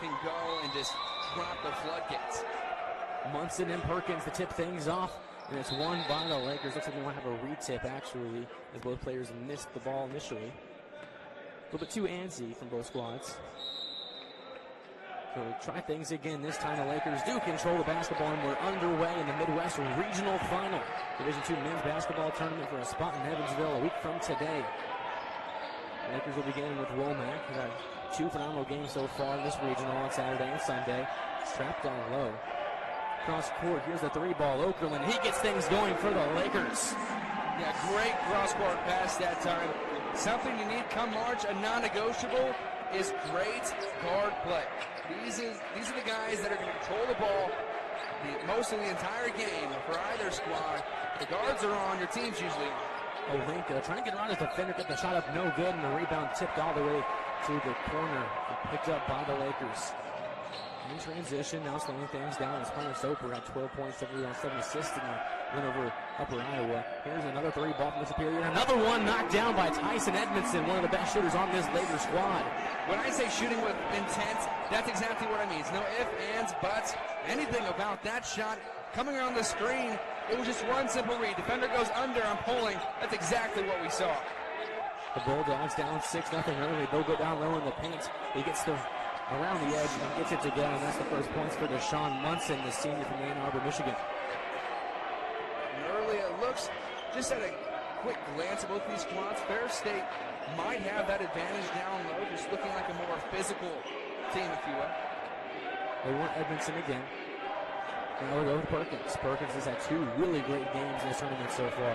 can go and just drop the floodgates. Munson and Perkins to tip things off, and it's won by the Lakers. Looks like they might have a retip, actually, as both players missed the ball initially. A little bit too antsy from both squads. So we'll try things again. This time the Lakers do control the basketball, and we're underway in the Midwest Regional Final. Division II men's basketball tournament for a spot in Evansville a week from today. The Lakers will begin with Womack. They've had 2 phenomenal games so far in this regional on Saturday and Sunday. Strapped down low. Cross court, here's the 3-ball. Okerlund, he gets things going for the Lakers. Yeah, great cross court pass that time. Something you need come March, a non-negotiable, is great guard play. These are the guys that are going to control the ball most of the entire game for either squad. The guards are on, your team's usually on. Olenka trying to get around his defender, get the shot up, no good, and the rebound tipped all the way to the corner, picked up by the Lakers. In transition, now slowing things down as Hunter Soper had 12 points, 7 rebounds, 7 assists in the win over Upper Iowa. Here's another 3-ball from the Superior. Another one knocked down by Tyson Edmondson, one of the best shooters on this Lakers squad. When I say shooting with intent, that's exactly what I mean. It's no ifs, ands, buts, anything about that shot. Coming around the screen, it was just one simple read. Defender goes under, I'm pulling. That's exactly what we saw. The Bulldogs down 6-0 early. They'll go down low in the paint. He gets around the edge and gets it to go, and that's the first points for Deshaun Munson, the senior from Ann Arbor, Michigan. And early it looks, just at a quick glance at both these squads, Ferris State might have that advantage down low, just looking like a more physical team, if you will. They want Edmondson again. Now we'll go with Perkins. Perkins has had 2 really great games in this tournament so far.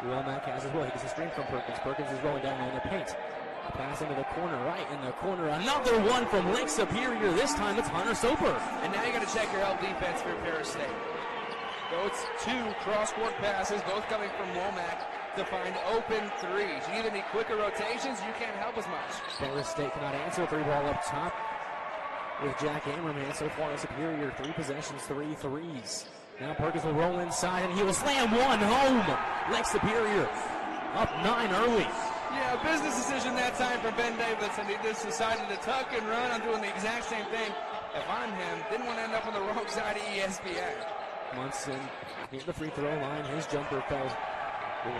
Womack has as well. He gets a screen from Perkins. Perkins is rolling down in the paint. Pass into the corner, right in the corner. Another one from Lake Superior. This time it's Hunter Soper. And now you got to check your help defense for Ferris State. Those 2 cross-court passes, both coming from Womack, to find open threes. You either need quicker rotations, you can't help as much. Ferris State cannot answer. 3-ball up top with Jack Ammerman. So far, Superior 3 possessions, 3 threes. Now Perkins will roll inside, and he will slam one home. Lake Superior up 9 early. Yeah, business decision that time for Ben Davidson. He just decided to tuck and run. I'm doing the exact same thing. If I'm him, didn't want to end up on the wrong side of ESPN. Munson near the free throw line. His jumper fell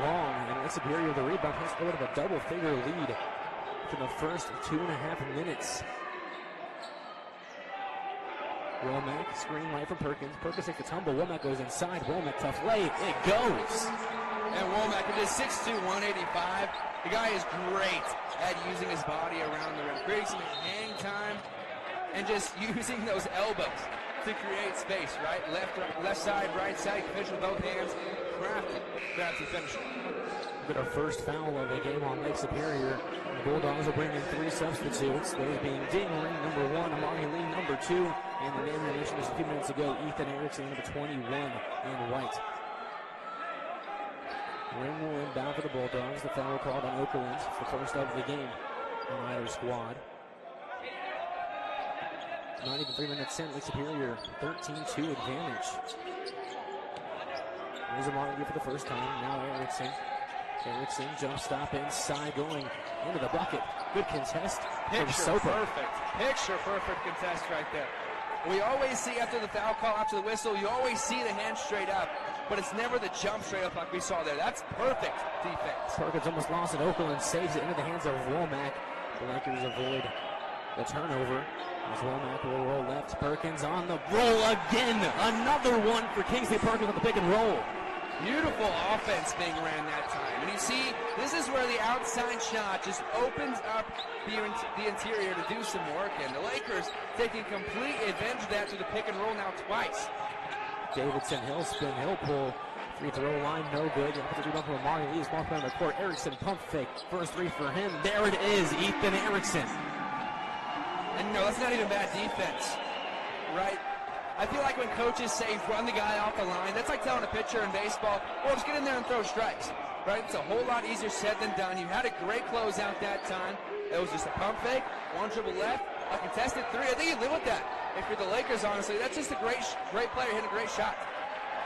wrong, and Lake Superior, the rebound, has a bit of a double-figure lead for the first 2.5 minutes. Womack, screen right from Perkins. Perkins takes the tumble. Womack goes inside. Womack, tough lay. It goes. And Womack, it is 6'2", 185. The guy is great at using his body around the rim, creating some hang time, and just using those elbows to create space, right? Left side, right side, finish with both hands. Crafty finisher. Get our first foul of the game on Lake Superior. The Bulldogs will bring in 3 substitutes. Those being Ding Ring, number 1, Amari Lee, number 2, and the name mentioned just a few minutes ago, Ethan Erickson, number 21, in white. Ring will inbound for the Bulldogs. The foul called on Okerlund. It's the first of the game on either squad. Not even 3 minutes in, Lake Superior 13-2 advantage. There's Amari Lee for the first time. Now Erickson. Erickson jump stop inside, going into the bucket. Good contest from Soper. Picture perfect contest right there. We always see after the foul call, after the whistle, you always see the hand straight up, but it's never the jump straight up like we saw there. That's perfect defense. Perkins almost lost it. Okerlund saves it into the hands of Womack. The Lakers avoid the turnover as Womack will roll left. Perkins on the roll again. Another one for Kingsley Perkins on the pick and roll. Beautiful offense being ran that time. And you see, this is where the outside shot just opens up the interior to do some work. And the Lakers taking complete advantage of that to the pick and roll now twice. Davidson, he'll spin, he'll pull. Free throw line, no good. The rebound from Amari Lee, small play on the court. Erickson, pump fake. First 3 for him. There it is, Ethan Erickson. And no, that's not even bad defense, right? I feel like when coaches say run the guy off the line, that's like telling a pitcher in baseball, well, just get in there and throw strikes, right? It's a whole lot easier said than done. You had a great closeout that time. It was just a pump fake, 1 dribble left, a contested 3. I think you live with that. If you're the Lakers, honestly, that's just a great player hitting a great shot.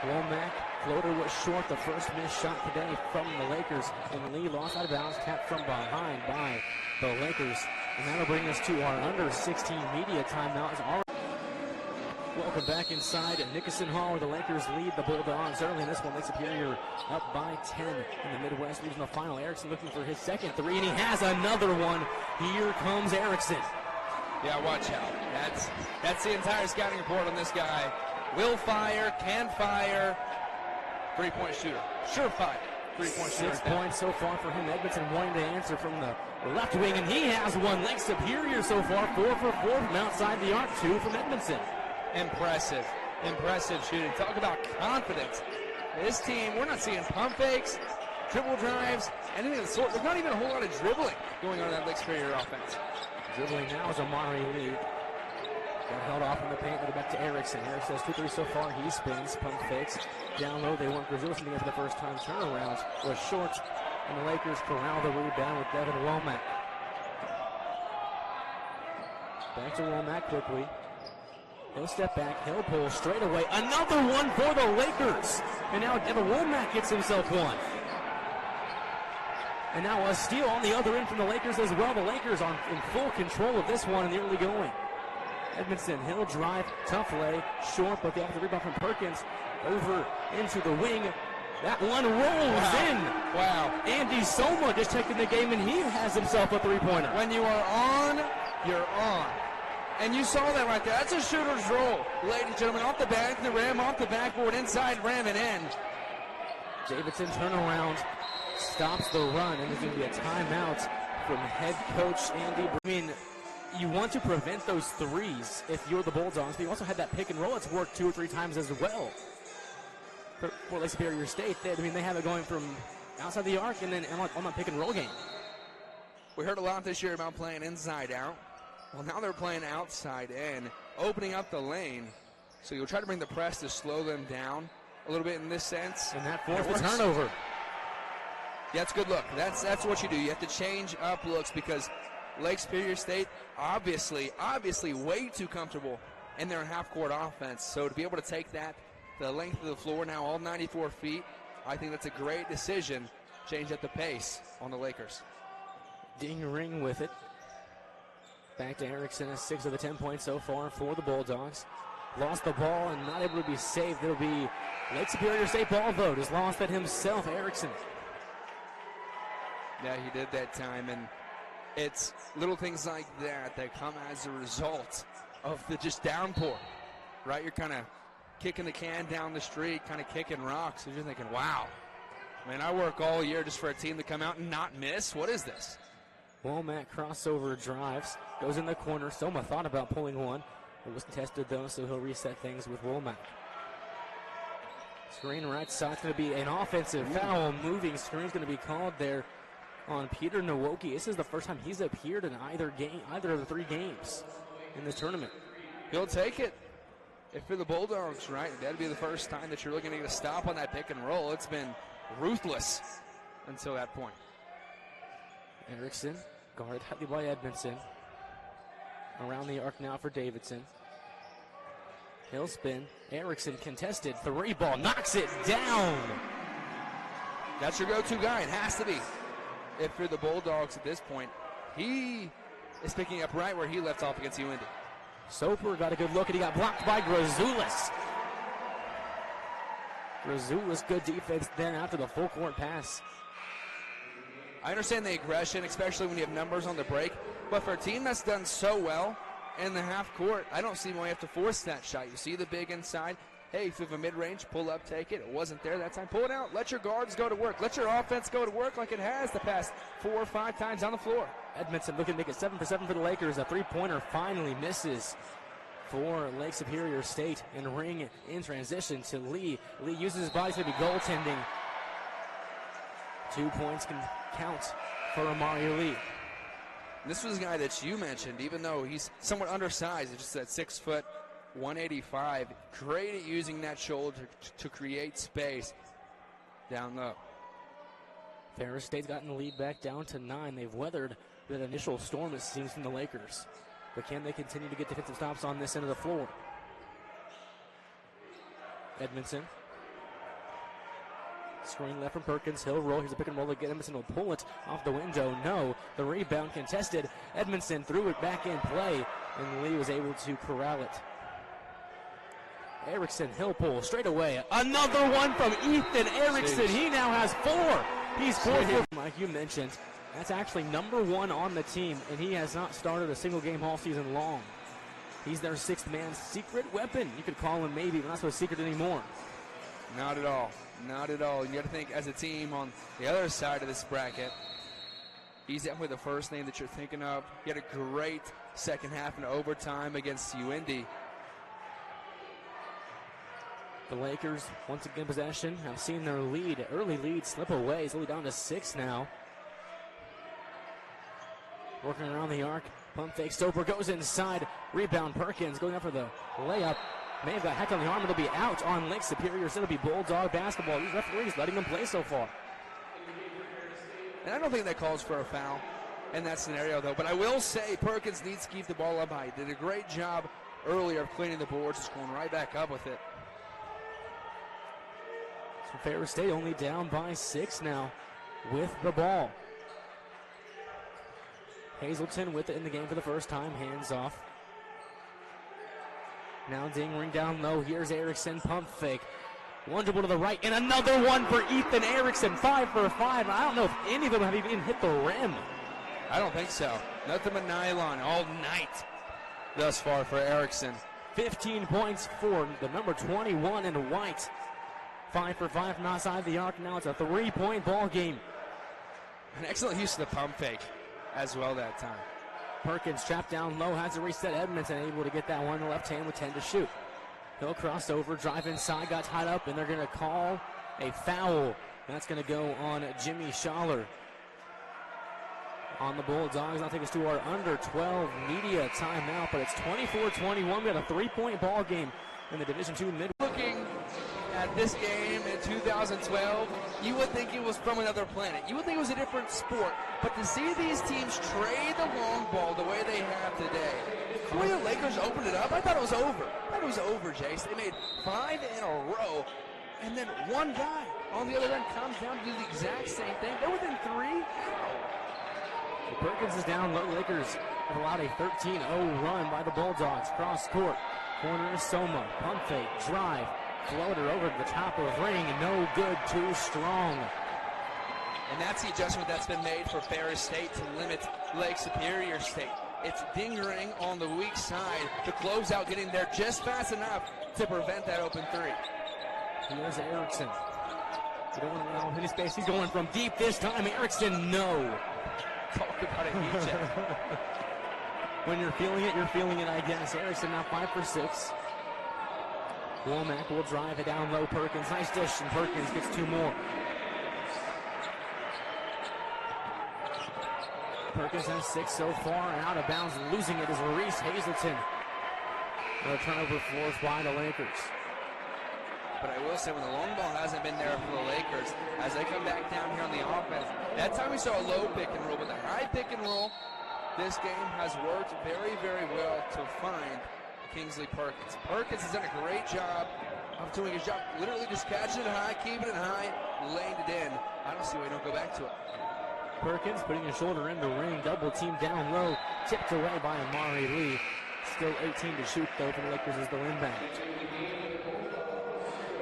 Womack, floater was short, the first missed shot today from the Lakers. And Lee lost out of bounds, tapped from behind by the Lakers. And that'll bring us to our under 16 media timeout. Welcome back inside at Nickerson Hall, where the Lakers lead the Bulldogs early in this one. Lake Superior up by 10 in the Midwest Regional Final. Erickson looking for his second three, and he has another one. Here comes Erickson. Yeah, watch out. That's the entire scouting report on this guy. Will fire, can fire, three-point shooter. Surefire three-point shooter. 6 points so far for him. Edmondson wanting to answer from the left wing, and he has one. Lake Superior so far, 4 for 4 from outside the arc, 2 from Edmondson. Impressive shooting. Talk about confidence. This team, we're not seeing pump fakes, dribble drives, anything of the sort. There's not even a whole lot of dribbling going on in that Lake Superior offense. Dribbling now is Amari Lee. Got held off in the paint, but back to Erickson. Erickson has 2-3 so far. He spins, pump fakes. Down low, they want Grazulis to get for the first time. Turnaround was short, and the Lakers corral the rebound with Devin Womack. Back to Womack quickly. He'll step back, he'll pull straight away. Another one for the Lakers. And now Devin Womack gets himself one. And now a steal on the other end from the Lakers as well. The Lakers are in full control of this one in the early going. Edmondson, he'll drive, tough lay, short, but the offensive rebound from Perkins over into the wing. That one rolls in. Wow. Andy Soma just checking the game, and he has himself a three-pointer. When you are on, you're on. And you saw that right there. That's a shooter's roll. Ladies and gentlemen, off the back, the rim, off the backboard, inside rim and in. Davidson turnaround, stops the run, and there's going to be a timeout from head coach Andy. I mean, you want to prevent those threes if you're the Bulldogs, but you also had that pick and roll that's worked 2 or 3 times as well. For Lake Superior State, they have it going from outside the arc and then on that pick and roll game. We heard a lot this year about playing inside out. Well, now they're playing outside in, opening up the lane. So you'll try to bring the press to slow them down a little bit in this sense. And that forced the turnover. Yeah, it's a good look. That's what you do. You have to change up looks because Lake Superior State, obviously way too comfortable in their half-court offense. So to be able to take that, the length of the floor now, all 94 feet, I think that's a great decision. Change up the pace on the Lakers. Ding ring with it. Back to Erickson, 6 of the 10 points so far for the Bulldogs. Lost the ball and not able to be saved. It'll be Lake Superior State ball vote. Has lost it himself, Erickson. Yeah, he did that time, and it's little things like that come as a result of the just downpour, right? You're kind of kicking the can down the street, kind of kicking rocks, and you're thinking, wow, man, I work all year just for a team to come out and not miss. What is this? Womack crossover drives, goes in the corner. Soma thought about pulling one. It was contested though, so he'll reset things with Womack. Screen right side. It's going to be an offensive foul. Moving screen's going to be called there on Peter Nwoki. This is the first time he's appeared in either of the 3 games in this tournament. He'll take it. If you're the Bulldogs, right, that'd be the first time that you're looking to get a stop on that pick and roll. It's been ruthless until that point. Erickson, guarded by Edmondson. Around the arc now for Davidson. He'll spin. Erickson contested. 3 ball. Knocks it down. That's your go-to guy. It has to be. If you're the Bulldogs at this point, he is picking up right where he left off against UIndy. Soper got a good look, and he got blocked by Grazulis. Grazulis, good defense then after the full court pass. I understand the aggression, especially when you have numbers on the break, but for a team that's done so well in the half court, I don't see why you have to force that shot. You see the big inside. Hey, if you have a mid-range, pull up, take it. It wasn't there that time. Pull it out. Let your guards go to work. Let your offense go to work like it has the past 4 or 5 times on the floor. Edmondson looking to make it 7 for 7 for the Lakers. A 3-pointer finally misses for Lake Superior State, and ring in transition to Lee. Lee uses his body to be goaltending. 2 points can count for Amari Lee. This was a guy that you mentioned, even though he's somewhat undersized, just that 6 foot, 185. Great at using that shoulder to create space down low. Ferris State's gotten the lead back down to 9. They've weathered that initial storm, it seems, from the Lakers. But can they continue to get defensive stops on this end of the floor? Edmondson Screen left from Perkins. He'll roll. Here's a pick and roll again. Edmondson will pull it off the window. No. The rebound contested. Edmondson threw it back in play, and Lee was able to corral it. Erickson, he'll pull straight away. Another one from Ethan Erickson. He now has 4. He's 4 for, like you mentioned. That's actually number 1 on the team, and he has not started a single game all season long. He's their 6th man secret weapon. You could call him maybe, but not so secret anymore. Not at all. Not at all. You got to think as a team on the other side of this bracket, he's definitely the first name that you're thinking of. He had a great second half in overtime against UIndy. The Lakers, once again possession, have seen their early lead slip away. It's only down to 6 now. Working around the arc. Pump fake. Stoper goes inside. Rebound. Perkins going up for the layup. May have got hacked on the arm. It'll be out on Lake Superior. So it'll be Bulldog basketball. These referees letting them play so far. And I don't think that calls for a foul in that scenario, though. But I will say Perkins needs to keep the ball up high. Did a great job earlier of cleaning the boards. Just going right back up with it. So Ferris State only down by 6 now with the ball. Hazelton with it in the game for the first time. Hands off. Now ding ring down low. Here's Erickson. Pump fake. One dribble to the right. And another one for Ethan Erickson. 5 for 5. I don't know if any of them have even hit the rim. I don't think so. Nothing but nylon all night thus far for Erickson. 15 points for the number 21 in white. 5 for 5 from outside the arc. Now it's a 3-point ball game. An excellent use of the pump fake as well that time. Perkins trapped down low, has to reset. Edmondson able to get that one in the left hand with 10 to shoot. He'll cross over, drive inside, got tied up, and they're going to call a foul. That's going to go on Jimmy Schaller. On the Bulldogs, I'll take us to our under 12 media timeout, but it's 24-21. We got a 3-point ball game in the Division II mid. Looking at this game in 2012, you would think it was from another planet. You would think it was a different sport. But to see these teams trade the long ball the way they have today, the way the Lakers opened it up, I thought it was over. I thought it was over, Jace. They made 5 in a row, and then one guy on the other end comes down to do the exact same thing. They're within 3. Perkins is down low. Lakers have allowed a 13-0 run by the Bulldogs. Cross court. Corner is Soma. Pump fake. Drive. Floater over to the top of the ring. No good. Too strong. And that's the adjustment that's been made for Ferris State to limit Lake Superior State. It's ding-ring on the weak side to close out, getting there just fast enough to prevent that open 3. Here's Erickson. He don't want to allow him any space. He's going from deep this time. Erickson, no. Talk about a heat check. When you're feeling it, I guess. Erickson now 5 for 6. Womack will drive it down low. Perkins, nice dish, and Perkins gets 2 more. Perkins has 6 so far, and out of bounds, losing it is Reese Hazelton. The turnover forced by the Lakers. But I will say, when the long ball hasn't been there for the Lakers, as they come back down here on the offense, that time we saw a low pick and roll, but the high pick and roll, this game has worked very, very well to find Kingsley Perkins. Perkins has done a great job of doing his job, literally just catching it high, keeping it high, laying it in. I don't see why you don't go back to it. Perkins putting his shoulder in the ring, double team down low, tipped away by Amari Lee. Still 18 to shoot, though, for the Lakers as the inbound.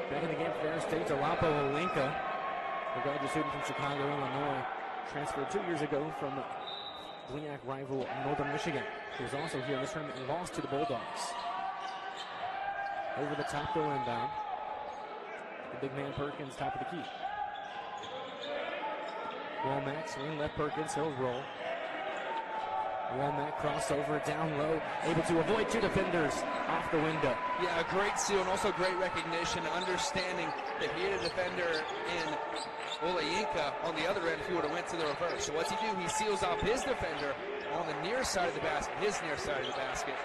Back in the game for Ferris State, Alapo Olinka, a graduate student from Chicago, Illinois, transferred 2 years ago from GLIAC rival Northern Michigan. He was also here in this tournament and lost to the Bulldogs. Over the top, though, inbound. The big man Perkins, top of the key. Womack, swing left Perkins, he'll roll. Womack crossover down low, able to avoid 2 defenders off the window. Yeah, a great seal and also great recognition, understanding that he had a defender in Olayinka on the other end if he would have went to the reverse. So what's he do? He seals off his defender on the near side of the basket, his near side of the basket,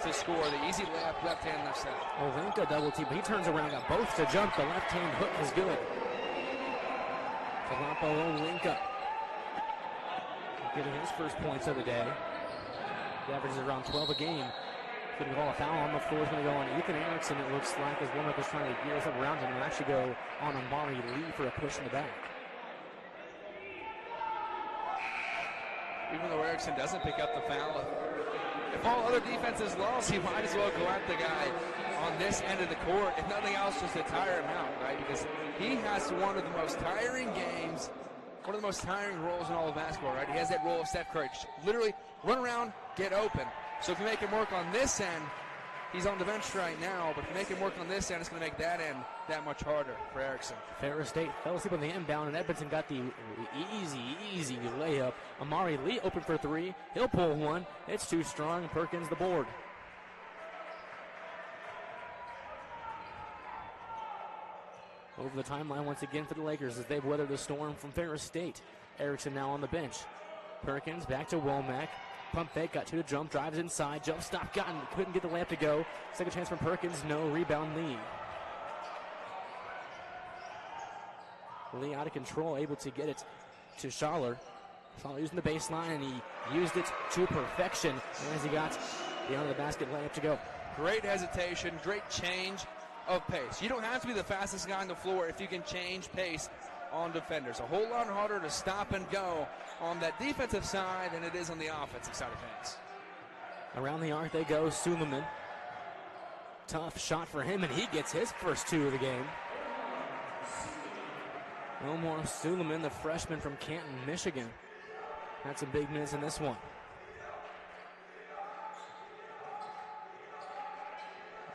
to score the easy layup, left hand, left side. Olinka double team, but he turns around, got both to jump. The left hand hook is good. Alapo Olinka getting his first points of the day. He averages around 12 a game Going to call a foul on the floor. Is going to go on Ethan Erickson. It looks like as Womack was trying to gear us up around him and actually go on Amari Lee for a push in the back. Even though Erickson doesn't pick up the foul, if all other defenses lost, he might as well go at the guy on this end of the court. If nothing else, just to tire him out, right? Because he has one of the most tiring games, one of the most tiring roles in all of basketball, right? He has that role of Steph Curry. Just literally run around, get open. So if you make him work on this end, he's on the bench right now, but if you make him work on this end, it's going to make that end that much harder for Erickson. Ferris State fell asleep on the inbound, and Edmondson got the easy layup. Amari Lee open for three. He'll pull one. It's too strong. Perkins the board. Over the timeline once again for the Lakers as they've weathered the storm from Ferris State. Erickson now on the bench. Perkins back to Womack. Pump fake, got to the jump, drives inside, jump stop, couldn't get the layup to go. Second chance from Perkins, no, rebound Lee. Lee out of control, able to get it to Schaller. Schaller using the baseline, and he used it to perfection as he got the under the basket layup to go. Great hesitation, great change of pace. You don't have to be the fastest guy on the floor if you can change pace on defenders. A whole lot harder to stop and go on that defensive side than it is on the offensive side of things. Around the arc they go. Suleiman. Tough shot for him, and he gets his first two of the game. Omar Suleiman, the freshman from Canton, Michigan. Had some big minutes in this one.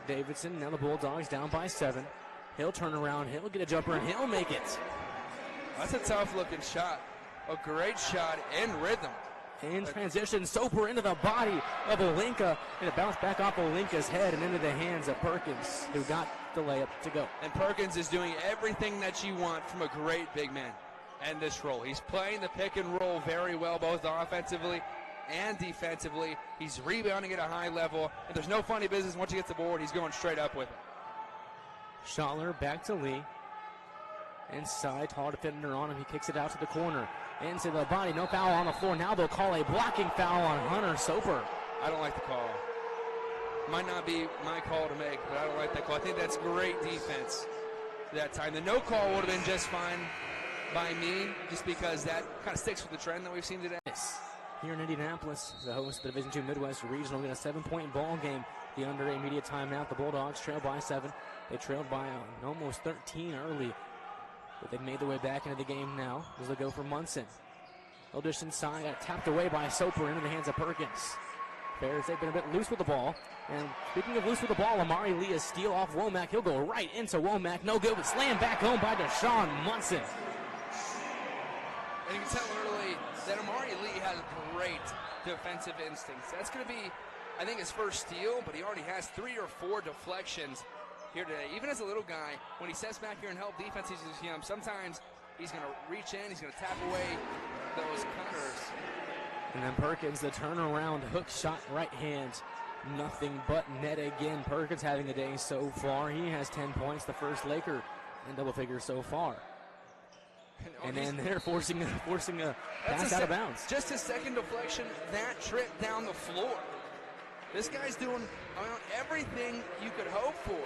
Davidson, now the Bulldogs down by 7. He'll turn around, he'll get a jumper, and he'll make it. That's a tough-looking shot. A great shot in rhythm. In transition, Soper into the body of Olinka, and it bounced back off Olinka's head and into the hands of Perkins, who got the layup to go. And Perkins is doing everything that you want from a great big man in this role. He's playing the pick and roll very well, both offensively and defensively. He's rebounding at a high level, and there's no funny business. Once he gets the board, he's going straight up with it. Schaller back to Lee. Inside, tall defender on him. He kicks it out to the corner. Into the body, no foul on the floor. Now they'll call a blocking foul on Hunter Soper. I don't like the call. Might not be my call to make, but I don't like that call. I think that's great defense that time. The no call would have been just fine by me, just because that kind of sticks with the trend that we've seen today. Here in Indianapolis, the host of the Division II Midwest Regional, get a 7-point ball game. The under immediate timeout. The Bulldogs trail by 7. They trailed by almost 13 early, but they've made their way back into the game now as they go for Munson. They'll dish inside, got tapped away by Soper into the hands of Perkins. Bears, they've been a bit loose with the ball. And speaking of loose with the ball, Amari Lee is steal off Womack. He'll go right into Womack. No good, but slammed back home by Deshaun Munson. And you can tell early that Amari Lee has great defensive instincts. That's going to be, I think, his first steal, but he already has 3 or 4 deflections here today. Even as a little guy, when he steps back here and help defenses, sometimes he's going to reach in, he's going to tap away those counters. And then Perkins, the turnaround hook shot right hand. Nothing but net again. Perkins having a day so far. He has 10 points, the first Laker in double figures so far. And then they're forcing a pass out of bounds. Just a second deflection, that trip down the floor. This guy's doing everything you could hope for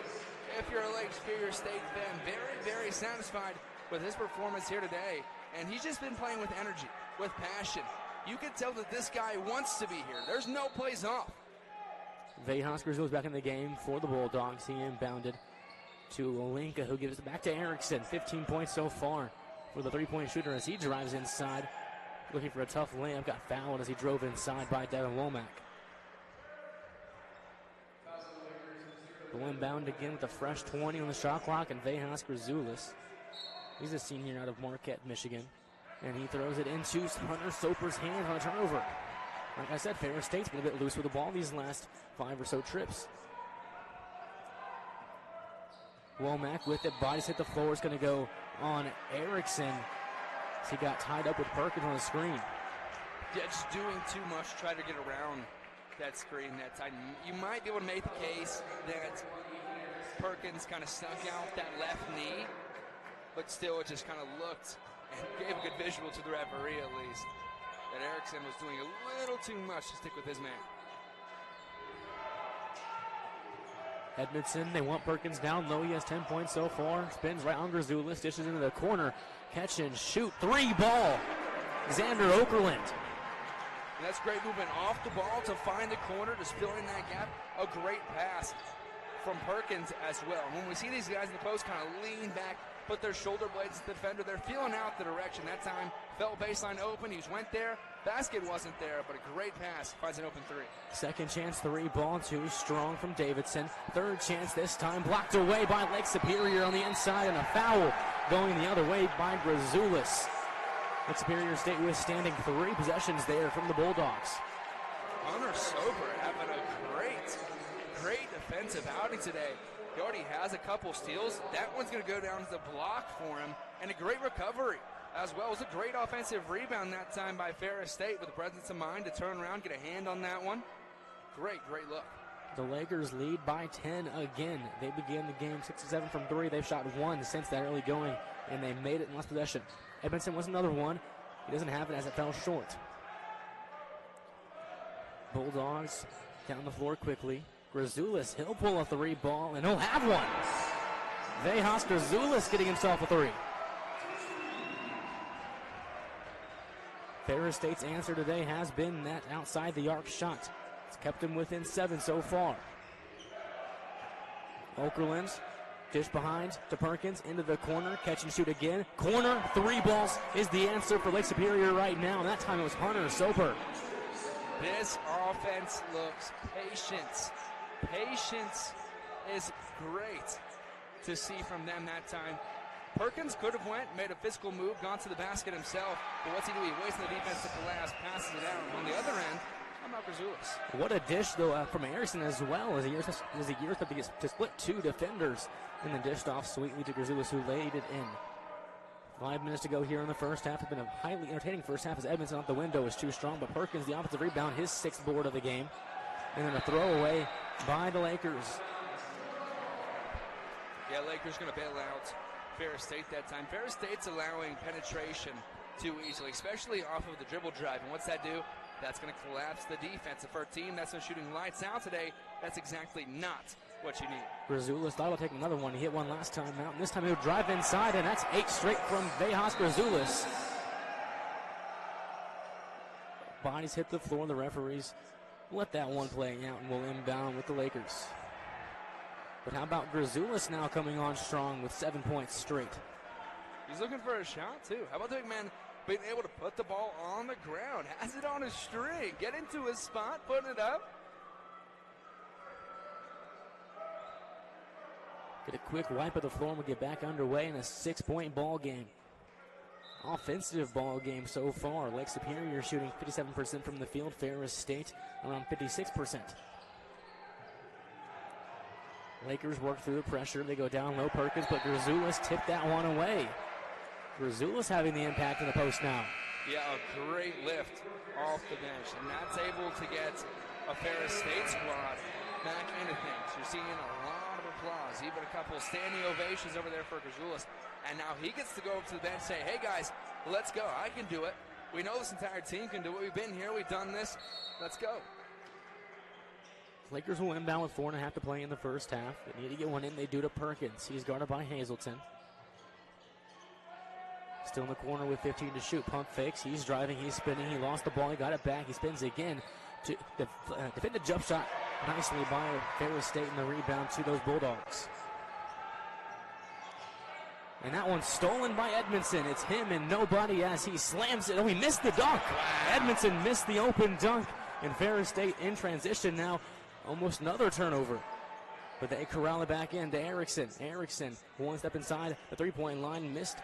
if you're a Lake Superior State fan. Very, very satisfied with his performance here today. And he's just been playing with energy, with passion. You can tell that this guy wants to be here. There's no plays off. Vejas goes back in the game for the Bulldogs. He inbounded to Olinka, who gives it back to Erickson. 15 points so far for the three-point shooter as he drives inside. Looking for a tough layup. Got fouled as he drove inside by Devin Womack. The inbound again with a fresh 20 on the shot clock, and Vejas Grazulis. He's a senior out of Marquette, Michigan. And he throws it into Hunter Soper's hands on a turnover. Like I said, Ferris State's been a bit loose with the ball these last 5 or so trips. Womack with it, bodies hit the floor. It's going to go on Erickson. So he got tied up with Perkins on the screen. Yeah, just doing too much to try to get around that screen that time. You might be able to make the case that Perkins kind of snuck out that left knee, but still it just kind of looked and gave a good visual to the referee at least that Erickson was doing a little too much to stick with his man. Edmondson, they want Perkins down low. He has 10 points so far. Spins right on Grazulis, dishes into the corner. Catch and shoot. 3 ball. Xander Okerlund. And that's great movement off the ball to find the corner, just filling that gap. A great pass from Perkins as well. When we see these guys in the post kind of lean back, put their shoulder blades to the defender, they're feeling out the direction. That time, felt baseline open. He went there. Basket wasn't there, but a great pass. Finds an open 3. Second chance, 3 ball, 2 strong from Davidson. Third chance this time, blocked away by Lake Superior on the inside, and a foul going the other way by Grazulis. Lake Superior State withstanding 3 possessions there from the Bulldogs. Hunter Soper having a great defensive outing today. He already has a couple steals. That one's going to go down as a block for him, and a great recovery as well. It was a great offensive rebound that time by Ferris State with the presence of mind to turn around, get a hand on that one. Great look. The Lakers lead by 10 again. They began the game 6-7 from 3. They've shot 1 since that early going, and they made it in last possession. Edmondson was another one. He doesn't have it as it fell short. Bulldogs down the floor quickly. Grazulis, he'll pull a 3 ball, and he'll have one. Vejas Grazulis getting himself a 3. Ferris State's answer today has been that outside the arc shot. It's kept him within 7 so far. Okerlund, dish behind to Perkins, into the corner, catch and shoot again. Corner, 3 balls is the answer for Lake Superior right now. And that time it was Hunter Soper. This offense looks patient. Patience is great to see from them that time. Perkins could have made a physical move, gone to the basket himself, but what's he do? He waits on the defense to collapse, passes it out. On the other end, how about Grazulis? What a dish, though, from Harrison as well, as he gears up to split 2 defenders, and then dished off sweetly to Grazulis, who laid it in. 5 minutes to go here in the first half. It's been a highly entertaining first half as Edmondson off the window is too strong, but Perkins, the offensive rebound, his 6th board of the game. And then a throwaway by the Lakers. Yeah, Lakers going to bail out Ferris State that time. Ferris State's allowing penetration too easily, especially off of the dribble drive. And what's that do? That's going to collapse the defense. For a team that's been shooting lights out today, that's exactly not what you need. Grazulis thought he'll take another one. He hit one last time out, and this time he'll drive inside, and that's 8 straight from Vejas Grazulis. Bodies hit the floor, the referees let that one play out, and we'll inbound with the Lakers. But how about Grazulis now coming on strong with 7 points straight? He's looking for a shot, too. How about the big man being able to put the ball on the ground? Has it on his string. Get into his spot, putting it up. Get a quick wipe of the floor and we'll get back underway in a 6-point ball game. Offensive ball game so far. Lake Superior shooting 57% from the field. Ferris State around 56%. Lakers work through the pressure. They go down low. Perkins, but Grazulis tipped that one away. Grazulis having the impact in the post now. Yeah, a great lift off the bench. And that's able to get a Ferris State squad back into things. You're seeing a lot of applause. Even a couple standing ovations over there for Grazulis. And now he gets to go up to the bench and say, hey guys, let's go. I can do it. We know this entire team can do it. We've been here. We've done this. Let's go. Lakers will inbound with 4.5 to play in the first half. They need to get one in. They do to Perkins. He's guarded by Hazelton. Still in the corner with 15 to shoot. Pump fakes. He's driving. He's spinning. He lost the ball. He got it back. He spins again to defend the jump shot nicely by Ferris State, and the rebound to those Bulldogs. And that one's stolen by Edmondson. It's him and nobody as he slams it. Oh, he missed the dunk. Wow. Edmondson missed the open dunk. And Ferris State in transition now. Almost another turnover. But they corral it back into Erickson. Erickson, one step inside the three-point line. Missed,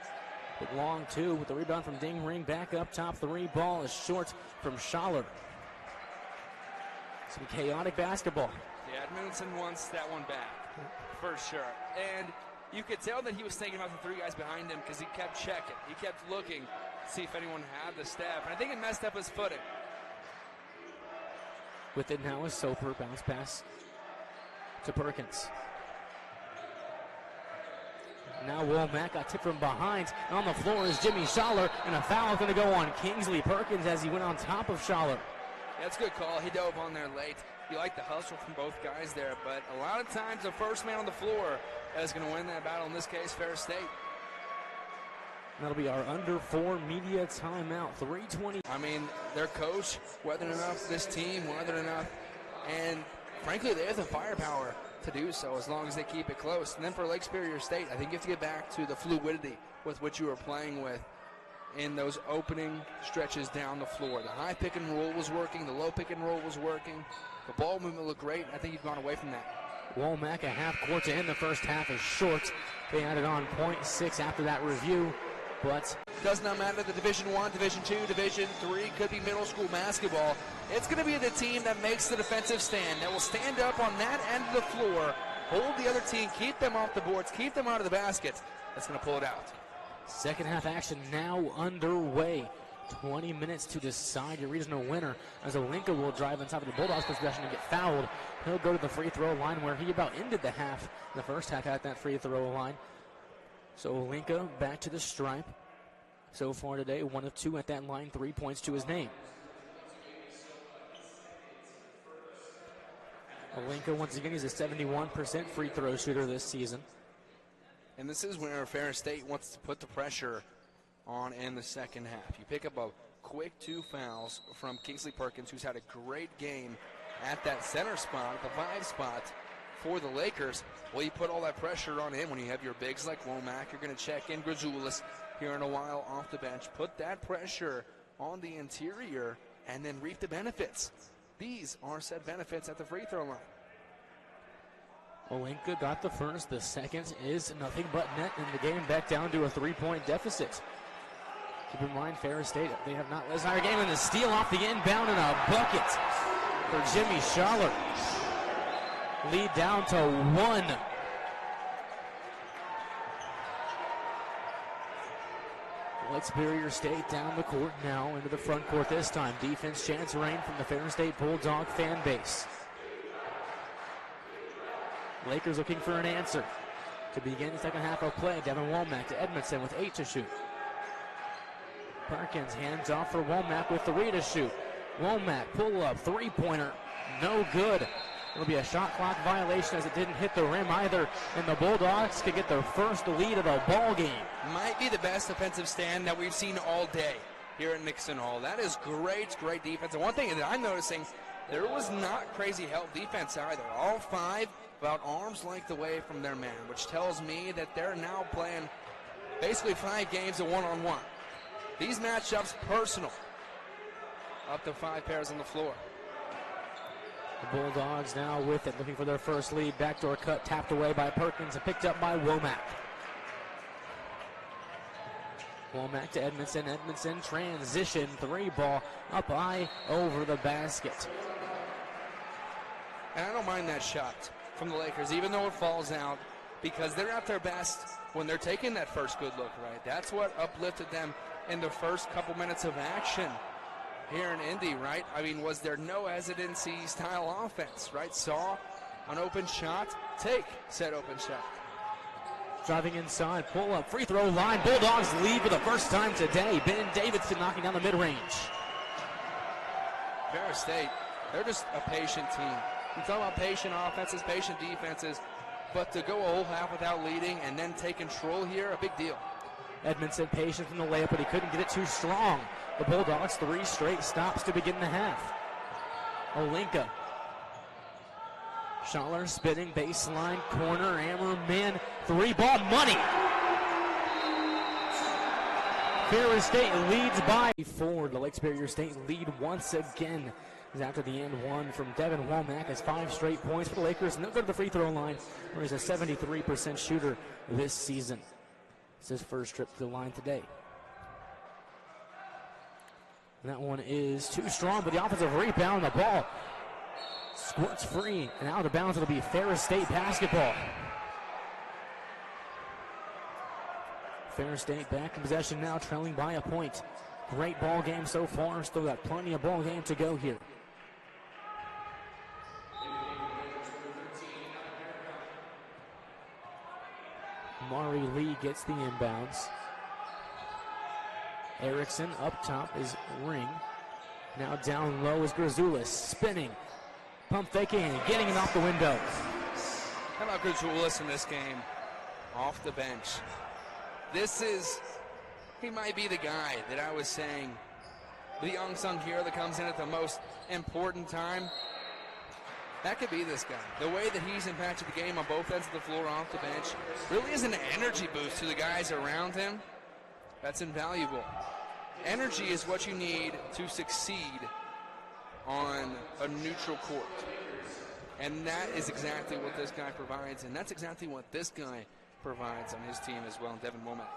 but long two with the rebound from Ding Ring. Back up top. 3 ball is short from Schaller. Some chaotic basketball. Yeah, Edmondson wants that one back, for sure. And you could tell that he was thinking about the 3 guys behind him because he kept checking. He kept looking to see if anyone had the step. And I think it messed up his footing. With it now is Soper. Bounce pass to Perkins. Now Womack got tipped from behind. On the floor is Jimmy Schaller, and a foul is going to go on Kingsley Perkins as he went on top of Schaller. That's a good call. He dove on there late. You like the hustle from both guys there, but a lot of times the first man on the floor is going to win that battle. In this case, Ferris State. That'll be our under 4 media timeout. 3:20. I mean, their coach weathered enough, this team weathered enough, and frankly, they have the firepower to do so as long as they keep it close. And then for Lake Superior State, I think you have to get back to the fluidity with which you were playing with in those opening stretches down the floor. The high pick and roll was working, the low pick and roll was working. The ball movement looked great. I think you've gone away from that. Womack, a half court to end the first half, is short. They added on 0.6 after that review, but does not matter the Division I, Division II, Division III, could be middle school basketball. It's going to be the team that makes the defensive stand, that will stand up on that end of the floor, hold the other team, keep them off the boards, keep them out of the basket. That's going to pull it out. Second half action now underway. 20 minutes to decide your regional winner, as Olinka will drive on top of the Bulldogs possession and get fouled. He'll go to the free throw line where he about ended the half, the first half at that free throw line. So Olinka back to the stripe. So far today, 1 of 2 at that line, 3 points to his name. Olinka, once again, he's a 71% free throw shooter this season. And this is where Ferris State wants to put the pressure on in the second half. You pick up a quick 2 fouls from Kingsley Perkins, who's had a great game at that center spot, the 5 spot for the Lakers. Well, you put all that pressure on him when you have your bigs like Womack. You're going to check in Grazulis here in a while off the bench. Put that pressure on the interior and then reap the benefits. These are said benefits at the free throw line. Olinka got the first. The second is nothing but net in the game, back down to a 3-point deficit. Keep in mind, Ferris State, they have not lost our game, and the steal off the inbound and a bucket for Jimmy Schaller. Lead down to 1. Lake Superior State down the court now into the front court this time. Defense chance reign from the Ferris State Bulldog fan base. Lakers looking for an answer to begin the second half of play. Devin Womack to Edmondson with 8 to shoot. Perkins hands off for Womack with 3 to shoot. Womack pull up 3-pointer, no good. It'll be a shot clock violation as it didn't hit the rim either, and the Bulldogs could get their first lead of the ball game. Might be the best offensive stand that we've seen all day here at Nixon Hall. That is great defense. And one thing that I'm noticing, there was not crazy help defense either. All 5 about arm's length away from their man, which tells me that they're now playing basically 5 games of one-on-one. These matchups personal. Up to 5 pairs on the floor. The Bulldogs now with it, looking for their first lead. Backdoor cut tapped away by Perkins and picked up by Womack. Womack to Edmondson. Edmondson transition 3 ball up high over the basket. And I don't mind that shot from the Lakers, even though it falls out, because they're at their best when they're taking that first good look, right? That's what uplifted them in the first couple minutes of action here in Indy, right? I mean, was there no hesitancy style offense, right? Saw an open shot, take said open shot. Driving inside, pull up, free throw line. Bulldogs lead for the first time today. Ben Davidson knocking down the mid-range. Ferris State, they're just a patient team. We talk about patient offenses, patient defenses, but to go a whole half without leading and then take control here, a big deal. Edmondson patient from the layup, but he couldn't get it too strong. The Bulldogs 3 straight stops to begin the half. Olinka. Schaller spinning, baseline, corner, Ammerman, 3-ball money. Ferris State leads by 4. The Lake Superior State lead once again. After the end, 1 from Devin Womack has 5 straight points for the Lakers, and they'll go to the free throw line, where he's a 73% shooter this season. It's his first trip to the line today. And that one is too strong, but the offensive rebound, the ball squirts free, and out of bounds. It'll be Ferris State basketball. Ferris State back in possession now, trailing by a point. Great ball game so far. Still got plenty of ball game to go here. Mari Lee gets the inbounds. Erickson up top is Ring. Now down low is Grazulis, spinning. Pump faking and getting it off the window. How about Grazulis in this game? Off the bench. He might be the guy that I was saying, the unsung hero that comes in at the most important time. That could be this guy. The way that he's impacted the game on both ends of the floor off the bench really is an energy boost to the guys around him. That's invaluable. Energy is what you need to succeed on a neutral court. And that is exactly what this guy provides, and that's exactly what this guy provides on his team as well, Devin Womack.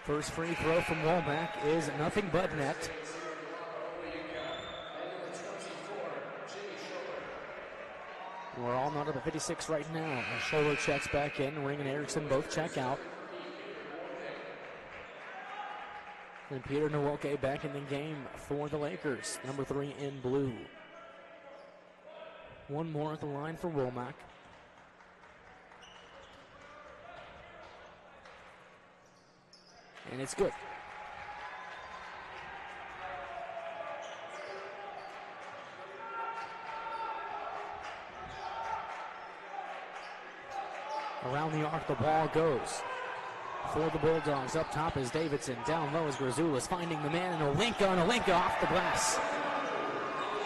First free throw from Womack is nothing but net. We're all not up at 56 right now. Scholler checks back in. Ring and Erickson both check out. And Peter Nwoke back in the game for the Lakers. Number 3 in blue. One more at the line for Womack. And it's good. Around the arc the ball goes for the Bulldogs. Up top is Davidson. Down low is Grazulis finding the man, and Olinka off the glass.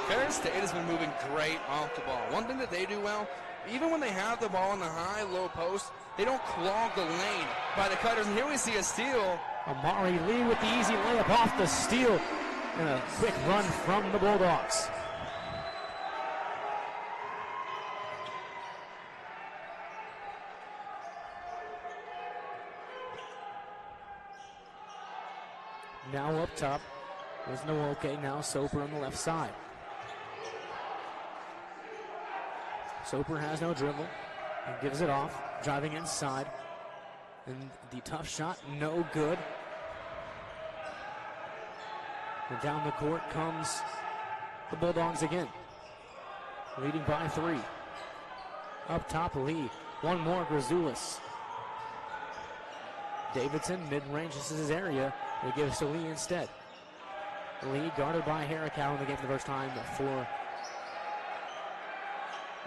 Ferris State has been moving great off the ball. One thing that they do well, even when they have the ball in the high, low post, they don't clog the lane by the cutters. And here we see a steal. Amari Lee with the easy layup off the steal. And a quick run from the Bulldogs. Now up top, there's Nwoke, now Soper on the left side. Soper has no dribble and gives it off, driving inside. And the tough shot, no good. And down the court comes the Bulldogs again, leading by 3. Up top, Lee. One more, Grazulis. Davidson, mid-range, this is his area. They give us to Lee instead. Lee guarded by Harricow in the game for the first time for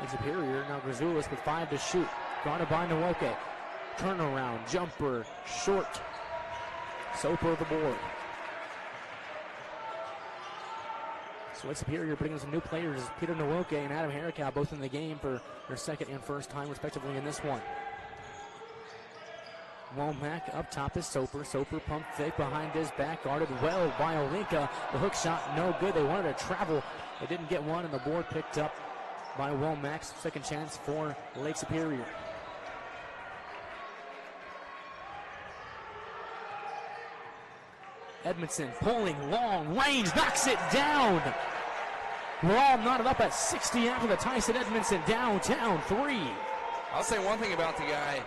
Superior. Now Grazulis with 5 to shoot. Guarded by Nwoke. Turnaround, jumper, short. Soper the board. So it's Superior putting in some new players. Peter Nwoke and Adam Harricow both in the game for their second and first time respectively in this one. Womack up top is Soper. Soper pump fake behind his back, guarded well by Olinka. The hook shot no good. They wanted to travel. They didn't get one, and the board picked up by Womack. Second chance for Lake Superior. Edmondson pulling long range, knocks it down. We're all knotted up at 60 after the Tyson Edmondson downtown 3. I'll say one thing about the guy.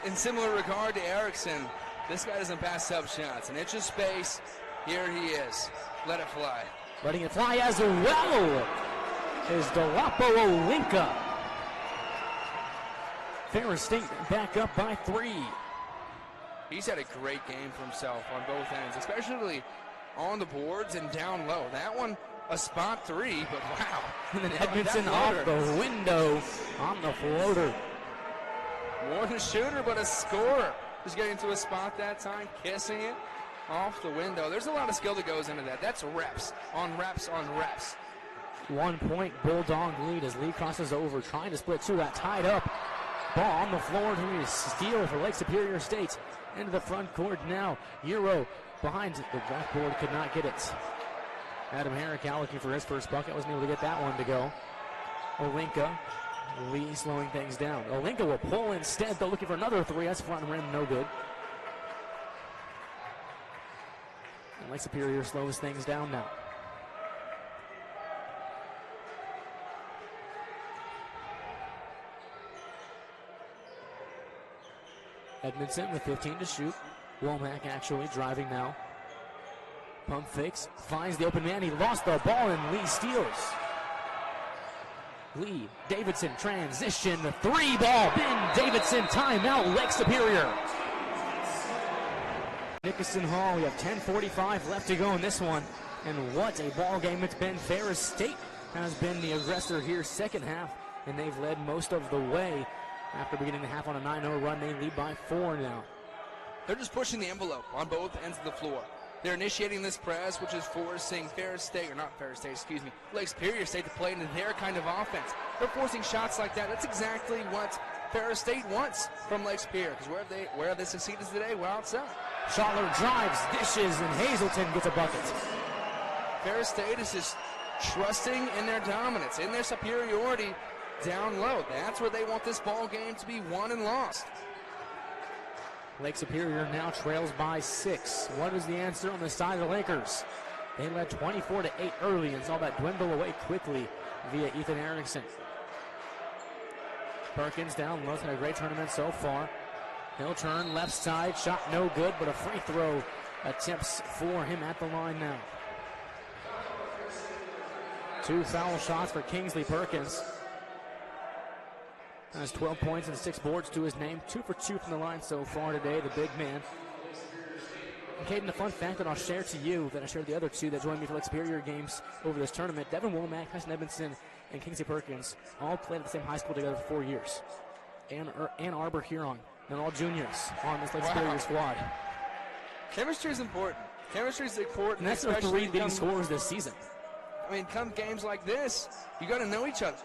In similar regard to Erickson, this guy doesn't pass up shots. An inch of space, here he is. Let it fly. Letting it fly as well is Dolapo Olinka. Ferris State back up by 3. He's had a great game for himself on both ends, especially on the boards and down low. That one, a spot 3, but wow. And then Edmondson off the window on the floater. More than a shooter, but a scorer. Just getting to a spot that time, kissing it off the window. There's a lot of skill that goes into that. That's reps on reps on reps. 1 point Bulldog lead as Lee crosses over, trying to split 2. That tied up. Ball on the floor to steal for Lake Superior State. Into the front court now. Euro behind the backboard, could not get it. Adam Harricow looking for his first bucket. Wasn't able to get that one to go. Olinka. Lee slowing things down. Olinka will pull instead, though, looking for another 3. That's front rim, no good. And Lake Superior slows things down now. Edmondson with 15 to shoot. Womack actually driving now. Pump fakes, finds the open man. He lost the ball, and Lee steals. Lee, Davidson, transition, 3 ball, Ben Davidson, timeout, Lake Superior. Nickerson Hall, we have 10:45 left to go in this one. And what a ball game it's been. Ferris State has been the aggressor here second half, and they've led most of the way. After beginning the half on a 9-0 run, they lead by 4 now. They're just pushing the envelope on both ends of the floor. They're initiating this press, which is forcing Lake Superior State to play into their kind of offense. They're forcing shots like that. That's exactly what Ferris State wants from Lake Superior, because where have they succeeded today? Well, outside. Schottler drives, dishes, and Hazelton gets a bucket. Ferris State is just trusting in their dominance, in their superiority down low. That's where they want this ball game to be won and lost. Lake Superior now trails by 6. What is the answer on the side of the Lakers? They led 24-8 early and saw that dwindle away quickly via Ethan Erickson. Perkins down low, had a great tournament so far. He'll turn left side, shot no good, but a free throw attempts for him at the line now. 2 foul shots for Kingsley Perkins. Has 12 points and 6 boards to his name. 2 for 2 from the line so far today, the big man. And Caden, the fun fact that I'll share to you, that I shared the other 2 that joined me for Lake Superior games over this tournament, Devin Womack, Tyson Edmondson, and Kingsley Perkins all played at the same high school together for 4 years. Ann Arbor Huron. They're all juniors on this Lake Superior squad. Chemistry is important. Chemistry is important. And that's their 3 leading scorers this season. I mean, come games like this, you got to know each other.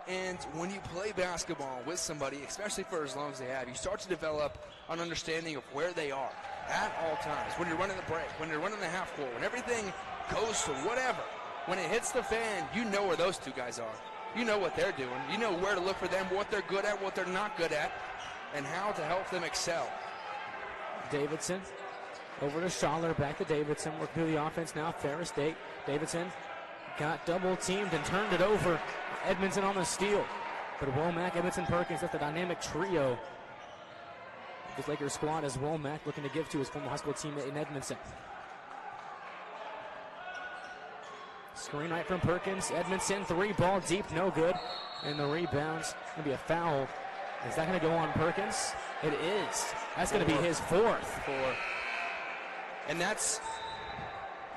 And when you play basketball with somebody, especially for as long as they have, you start to develop an understanding of where they are at all times. When you're running the break, when you're running the half court, when everything goes to whatever, when it hits the fan, you know where those 2 guys are. You know what they're doing. You know where to look for them, what they're good at, what they're not good at, and how to help them excel. Davidson over to Schottler, back to Davidson, working through the offense now. Ferris State. Davidson got double teamed and turned it over. Edmondson on the steal. But Womack, Edmondson, Perkins, that's the dynamic trio. This Lakers squad as Womack looking to give to his former high school teammate in Edmondson. Screen right from Perkins. Edmondson, 3 ball deep, no good. And the rebound's going to be a foul. Is that going to go on Perkins? It is. That's going to be his 4th. And that's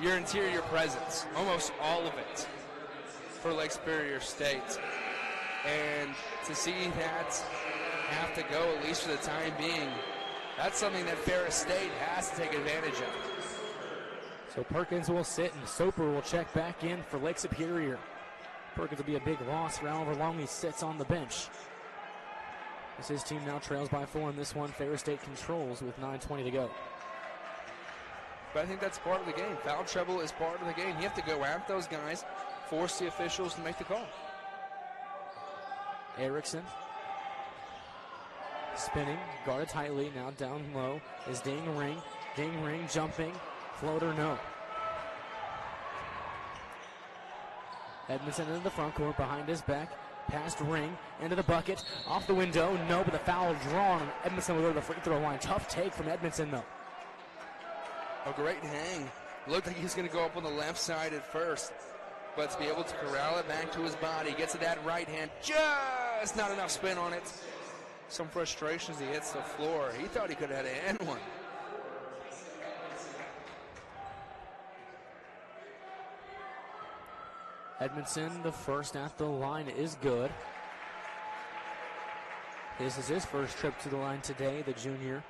your interior presence, almost all of it, for Lake Superior State. And to see that have to go, at least for the time being, that's something that Ferris State has to take advantage of. So Perkins will sit and Soper will check back in for Lake Superior. Perkins will be a big loss for however long he sits on the bench. As his team now trails by 4 in this one, Ferris State controls with 9:20 to go. But I think that's part of the game. Foul trouble is part of the game. You have to go at those guys, force the officials to make the call. Erickson spinning, guarded tightly, now down low is Ding Ring. Ding Ring jumping, floater no. Edmondson into the front court, behind his back, past Ring, into the bucket, off the window, no, but the foul drawn. Edmondson will go to the free throw line. Tough take from Edmondson though. A great hang. Looked like he was going to go up on the left side at first, but to be able to corral it back to his body, gets to that right hand, just not enough spin on it. Some frustration as he hits the floor. He thought he could have had a hand one. Edmondson, the first at the line, is good. This is his first trip to the line today, the junior.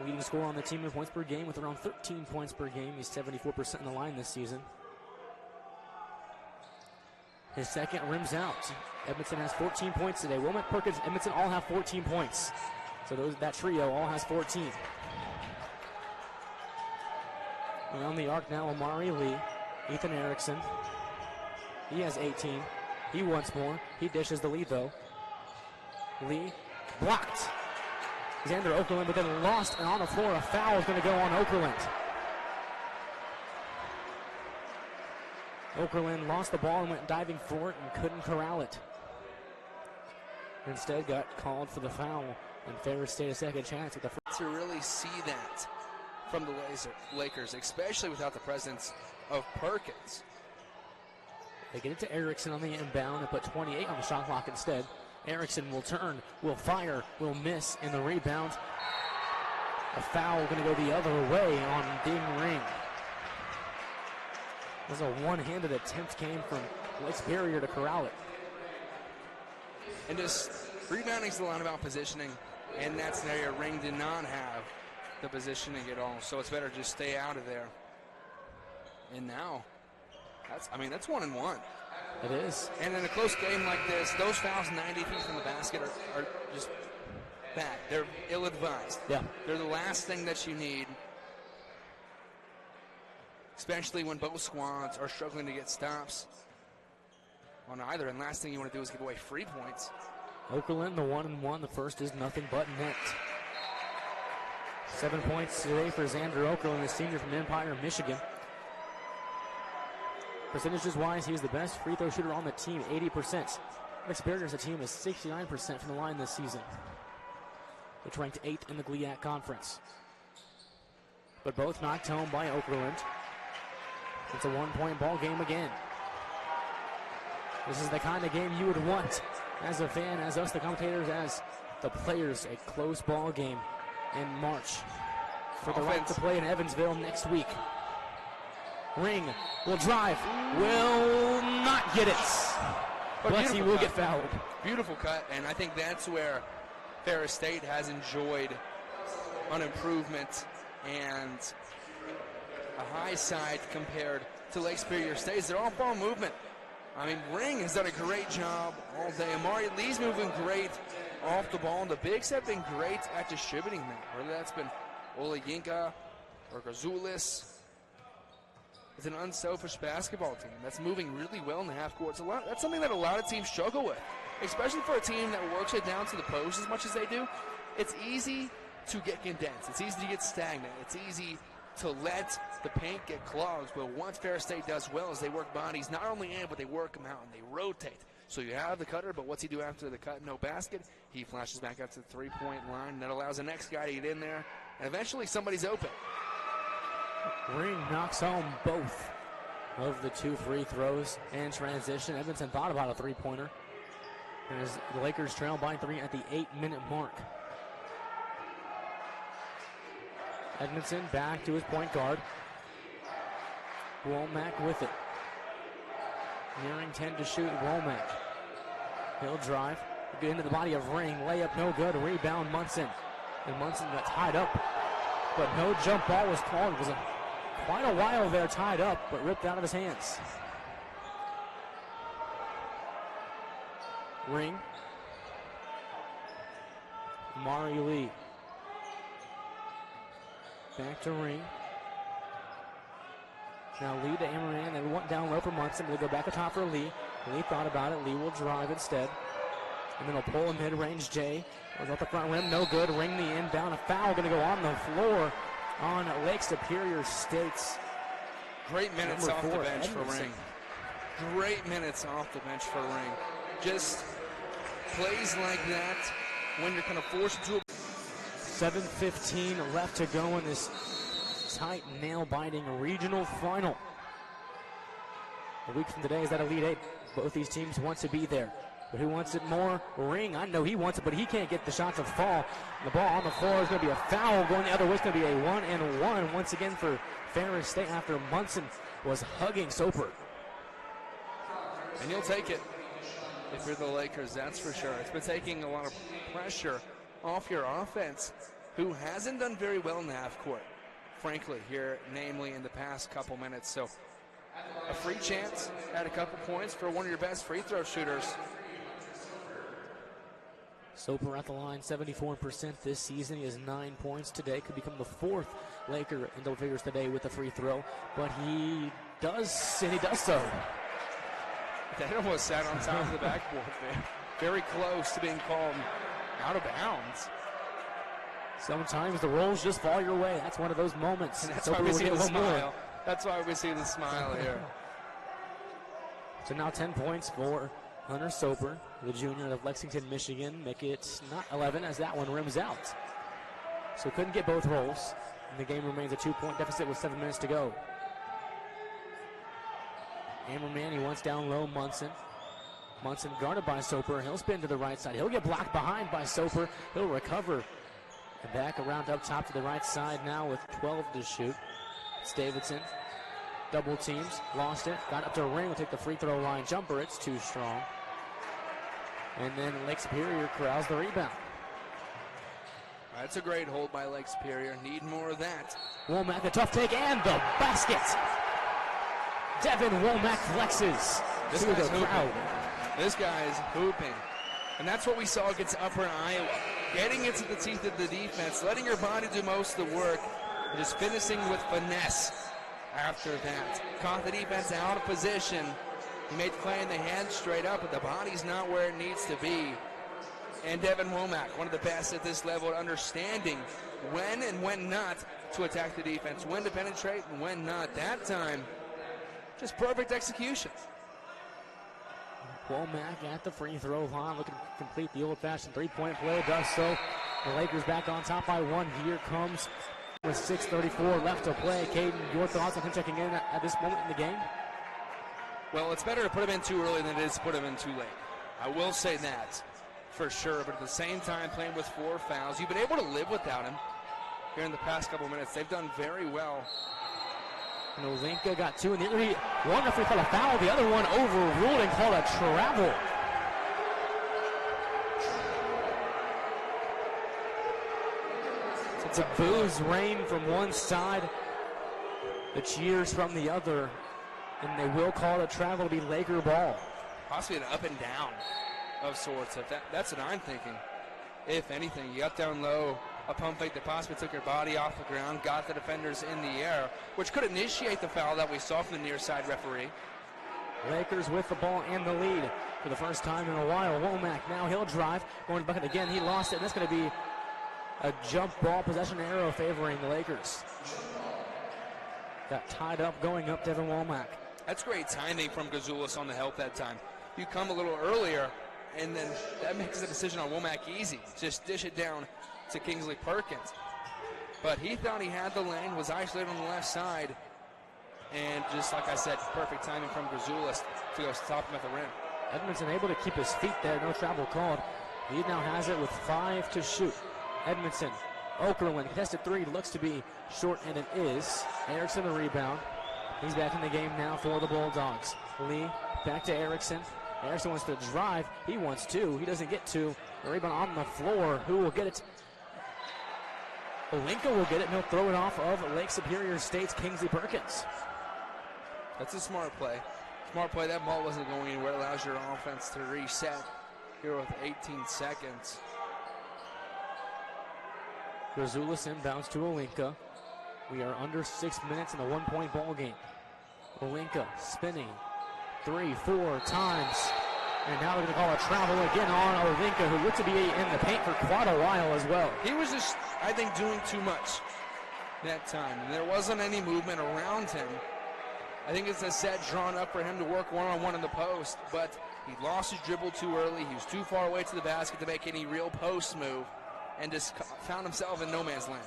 Leading scorer on the team in points per game with around 13 points per game. He's 74% in the line this season. His second rims out. Edmondson has 14 points today. Womack, Perkins, Edmondson all have 14 points. So that trio all has 14. Around the arc now, Amari Lee, Ethan Erickson. He has 18. He wants more. He dishes the lead though. Lee blocked. Xander Okerlund, but then lost, and on the floor, a foul is going to go on Okerlund. Okerlund lost the ball and went diving for it and couldn't corral it. Instead got called for the foul, and Ferris State a second chance with the first. To really see that from the Lakers, especially without the presence of Perkins. They get it to Erickson on the inbound and put 28 on the shot clock instead. Erickson will turn, will fire, will miss in the rebound. A foul going to go the other way on Ding Ring. As a one-handed attempt came from Lake Superior to corral it. And just rebounding is a lot about positioning. In that scenario, Ring did not have the positioning at all, so it's better to just stay out of there. And now, that's 1-1. It is. And in a close game like this, those fouls 90 feet from the basket are just bad. They're ill-advised. Yeah. They're the last thing that you need, especially when both squads are struggling to get stops on either. And last thing you want to do is give away free points. Okerlund, the 1-1. The first is nothing but net. 7 points today for Xander Okerlund, the senior from Empire, Michigan. Percentages-wise, he's the best free throw shooter on the team, 80%. Lake Superior's a team is 69% from the line this season, which ranked 8th in the GLIAC Conference. But both knocked home by Okerlund. It's a one-point ball game again. This is the kind of game you would want as a fan, as us, the commentators, as the players. A close ball game in March for the right to play in Evansville next week. Ring will drive, will not get it, but he will get fouled. Beautiful cut, and I think that's where Ferris State has enjoyed an improvement and a high side compared to Lake Superior State's. They're off ball movement. I mean, Ring has done a great job all day. Amari Lee's moving great off the ball, and the bigs have been great at distributing that, whether that's been Ola Yinka or Grazulis. It's an unselfish basketball team that's moving really well in the half court. That's something that a lot of teams struggle with, especially for a team that works it down to the post as much as they do. It's easy to get condensed. It's easy to get stagnant. It's easy to let the paint get clogged. But what Ferris State does well is they work bodies not only in, but they work them out and they rotate. So you have the cutter, but what's he do after the cut? No basket. He flashes back out to the three-point line. That allows the next guy to get in there, and eventually somebody's open. Ring knocks home both of the 2 free throws and transition. Edmondson thought about a three-pointer. And as the Lakers trail by 3 at the 8-minute mark. Edmondson back to his point guard. Womack with it. Nearing 10 to shoot, Womack. He'll drive, get into the body of Ring. Layup no good, rebound Munson. And Munson got tied up, but no jump ball was called. It was quite a while there tied up, but ripped out of his hands. Ring. Amari Lee. Back to Ring. Now Lee to Amaran. They want down low for Munson. They go back atop for Lee. Lee thought about it. Lee will drive instead. And then he'll pull a mid-range J. Goes off the front rim. No good. Ring the inbound. A foul going to go on the floor on Lake Superior State's. Great minutes off the bench for Ring. Great minutes off the bench for Ring. Just plays like that when you're kind of forced into a 7:15 left to go in this tight, nail-biting regional final. A week from today is that Elite Eight. Both these teams want to be there. But who wants it more? Ring. I know he wants it, but he can't get the shot to fall. The ball on the floor is going to be a foul. Going the other way, it's going to be a 1-and-1 once again for Ferris State after Munson was hugging Soper. And you'll take it if you're the Lakers, that's for sure. It's been taking a lot of pressure off your offense, who hasn't done very well in the half court, frankly, here, namely in the past couple minutes. So a free chance at a couple points for one of your best free throw shooters. Soper at the line, 74% this season. He has 9 points today. Could become the 4th Laker in double figures today with a free throw. But he does, and he does so. That almost sat on top of the backboard there. Very close to being called out of bounds. Sometimes the rolls just fall your way. That's one of those moments. And that's why we see the smile. That's why we see the smile here. So now 10 points for Hunter Soper, the junior of Lexington, Michigan. Make it not 11 as that one rims out. So couldn't get both rolls. And the game remains a 2-point deficit with 7 minutes to go. Hammerman, he wants down low Munson. Munson guarded by Soper. He'll spin to the right side. He'll get blocked behind by Soper. He'll recover. And back around up top to the right side now with 12 to shoot. It's Davidson. double teams, lost it, got up to a ring, will take the free throw line jumper. It's too strong. And then Lake Superior corrals the rebound. That's a great hold by Lake Superior. Need more of that. Womack, a tough take, and the basket. Devin Womack flexes to the crowd. This guy is hooping. And that's what we saw against Upper Iowa. Getting into the teeth of the defense, letting your body do most of the work, and just finishing with finesse after that. Caught the defense out of position. He made the play in the hand straight up, but the body's not where it needs to be. And Devin Womack, one of the best at this level at understanding when and when not to attack the defense, when to penetrate and when not. That time, just perfect execution. Womack at the free throw line, looking to complete the old-fashioned three-point play. Does so. The Lakers back on top by one. Here comes with 6:34 left to play. Caden, your thoughts on him checking in at this moment in the game? Well, it's better to put him in too early than it is to put him in too late. I will say that for sure, but at the same time, playing with 4 fouls, you've been able to live without him here in the past couple minutes. They've done very well. And Olinka got 2 in the other. One referee called a foul, the other one overruled and called a travel. It's a boos rain from one side, the cheers from the other, and they will call it a travel to be Laker ball. Possibly an up and down of sorts. That's what I'm thinking. If anything, you got down low, a pump fake that possibly took your body off the ground, got the defenders in the air, which could initiate the foul that we saw from the near side referee. Lakers with the ball and the lead for the first time in a while. Womack now he'll drive, going to bucket again. He lost it, and that's going to be a jump ball possession arrow favoring the Lakers. Got tied up, going up Devin Womack. That's great timing from Grazulis on the help that time. You come a little earlier, and then that makes the decision on Womack easy. Just dish it down to Kingsley Perkins. But he thought he had the lane, was isolated on the left side, and just like I said, perfect timing from Grazulis to go stop him at the rim. Edmondson able to keep his feet there, no travel called. Lead now has it with 5 to shoot. Edmondson, Okerlund, contested 3, looks to be short, and it is. Erickson the rebound. He's back in the game now for the Bulldogs. Lee back to Erickson. Erickson wants to drive. He wants to. He doesn't get to. The rebound on the floor. Who will get it? Olinka will get it, and he'll throw it off of Lake Superior State's Kingsley Perkins. That's a smart play. Smart play. That ball wasn't going anywhere. It allows your offense to reset here with 18 seconds. Grazulis inbounds to Olinka. We are under 6 minutes in a 1-point ball game. Olinka spinning 3-4 times. And now they're going to call a travel again on Olinka, who looked to be in the paint for quite a while as well. He was just, I think, doing too much that time. And there wasn't any movement around him. I think it's a set drawn up for him to work one-on-one in the post, but he lost his dribble too early. He was too far away to the basket to make any real post move and just found himself in no man's land.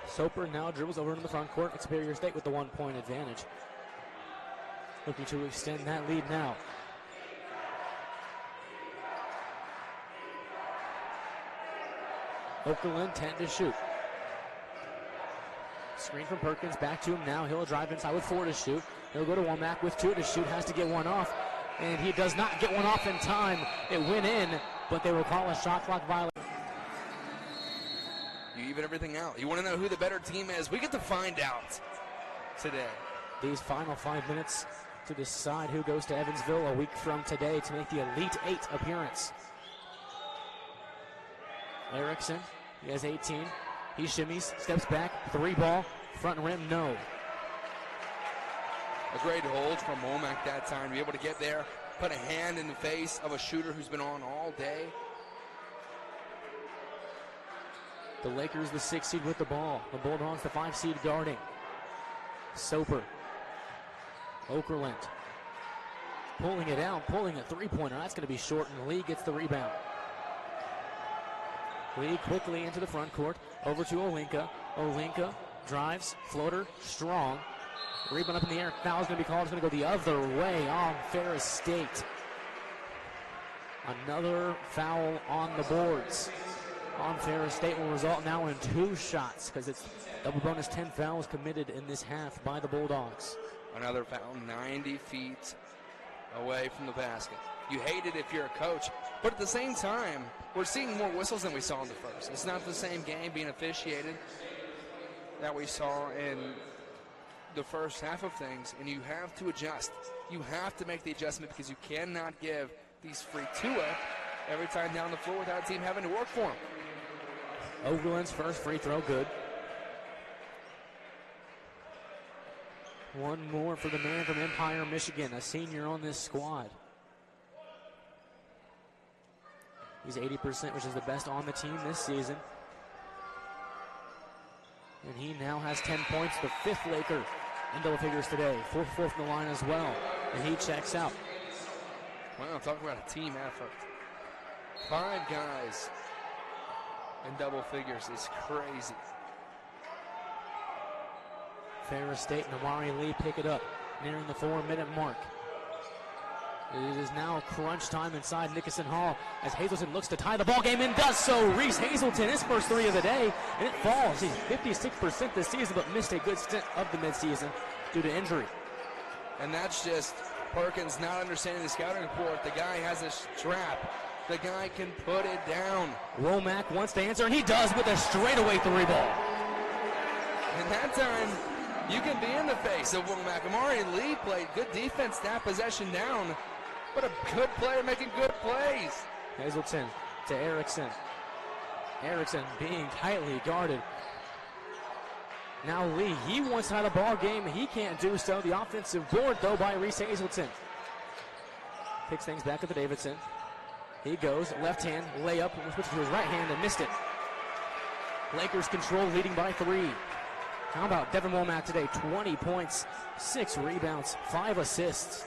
Soper now dribbles over into the front court. Superior State with the 1-point advantage. Looking to extend that lead now. Okerlund 10 to shoot. Screen from Perkins, back to him now. He'll drive inside with 4 to shoot. He'll go to Womack with 2 to shoot. Has to get one off, and he does not get one off in time. It went in, but they will call a shot clock violation. You even everything out. You want to know who the better team is? We get to find out today. These final 5 minutes to decide who goes to Evansville a week from today to make the Elite 8 appearance. Erickson, he has 18. He shimmies, steps back, 3 ball, front rim, no. A great hold from Womack that time to be able to get there, put a hand in the face of a shooter who's been on all day. The Lakers the 6 seed with the ball. The Bulldogs the 5 seed guarding. Soper. Okerlund. Pulling it out, pulling a 3-pointer. That's going to be short, and Lee gets the rebound. Lee quickly into the front court. Over to Olinka. Olinka drives, floater, strong. Rebound up in the air. Foul is going to be called. It's going to go the other way on Ferris State. Another foul on the boards. on Ferris State will result now in 2 shots because it's double bonus 10 fouls committed in this half by the Bulldogs. Another foul 90 feet away from the basket. You hate it if you're a coach, but at the same time, we're seeing more whistles than we saw in the first. It's not the same game being officiated that we saw in the first half of things, and you have to adjust. You have to make the adjustment because you cannot give these free two-up every time down the floor without a team having to work for them. Oberlin's first free throw, good. One more for the man from Empire, Michigan, a senior on this squad. He's 80%, which is the best on the team this season. And he now has 10 points, the 5th Laker in double figures today. 4th from the line as well, and he checks out. Wow, talk about a team effort. 5 guys in double figures is crazy. Ferris State and Amari Lee pick it up, nearing the 4-minute mark. It is now crunch time inside Nickerson Hall as Hazelton looks to tie the ball game and does so. Reese Hazelton, his first 3 of the day, and it falls. He's 56% this season, but missed a good stint of the midseason due to injury. And that's just Perkins not understanding the scouting report. The guy has a strap. The guy can put it down. Womack wants to answer, and he does with a straightaway 3 ball. And that time, you can be in the face of Womack. Amari Lee played good defense, that possession down. What a good player making good plays. Hazelton to Erickson. Erickson being tightly guarded. Now Lee, he wants to have the ball game. He can't do so. The offensive board, though, by Reese Hazelton. Picks things back up to Davidson. He goes, left hand, layup, switches to his right hand and missed it. Lakers control, leading by 3. How about Devin Womack today? 20 points, 6 rebounds, 5 assists.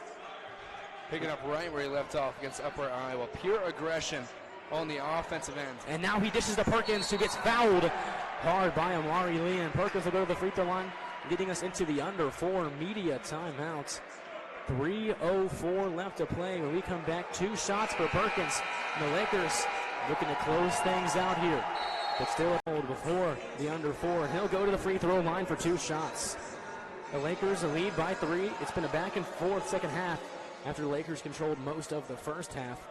Picking up right where he left off against Upper Iowa. Pure aggression on the offensive end. And now he dishes to Perkins, who gets fouled hard by Amari Lee. And Perkins will go to the free throw line, leading us into the under 4 media timeouts. 3:04 left to play. When we come back, 2 shots for Perkins. And the Lakers looking to close things out here. But still hold before the under 4. And he'll go to the free throw line for 2 shots. The Lakers lead by 3. It's been a back and forth second half after the Lakers controlled most of the first half.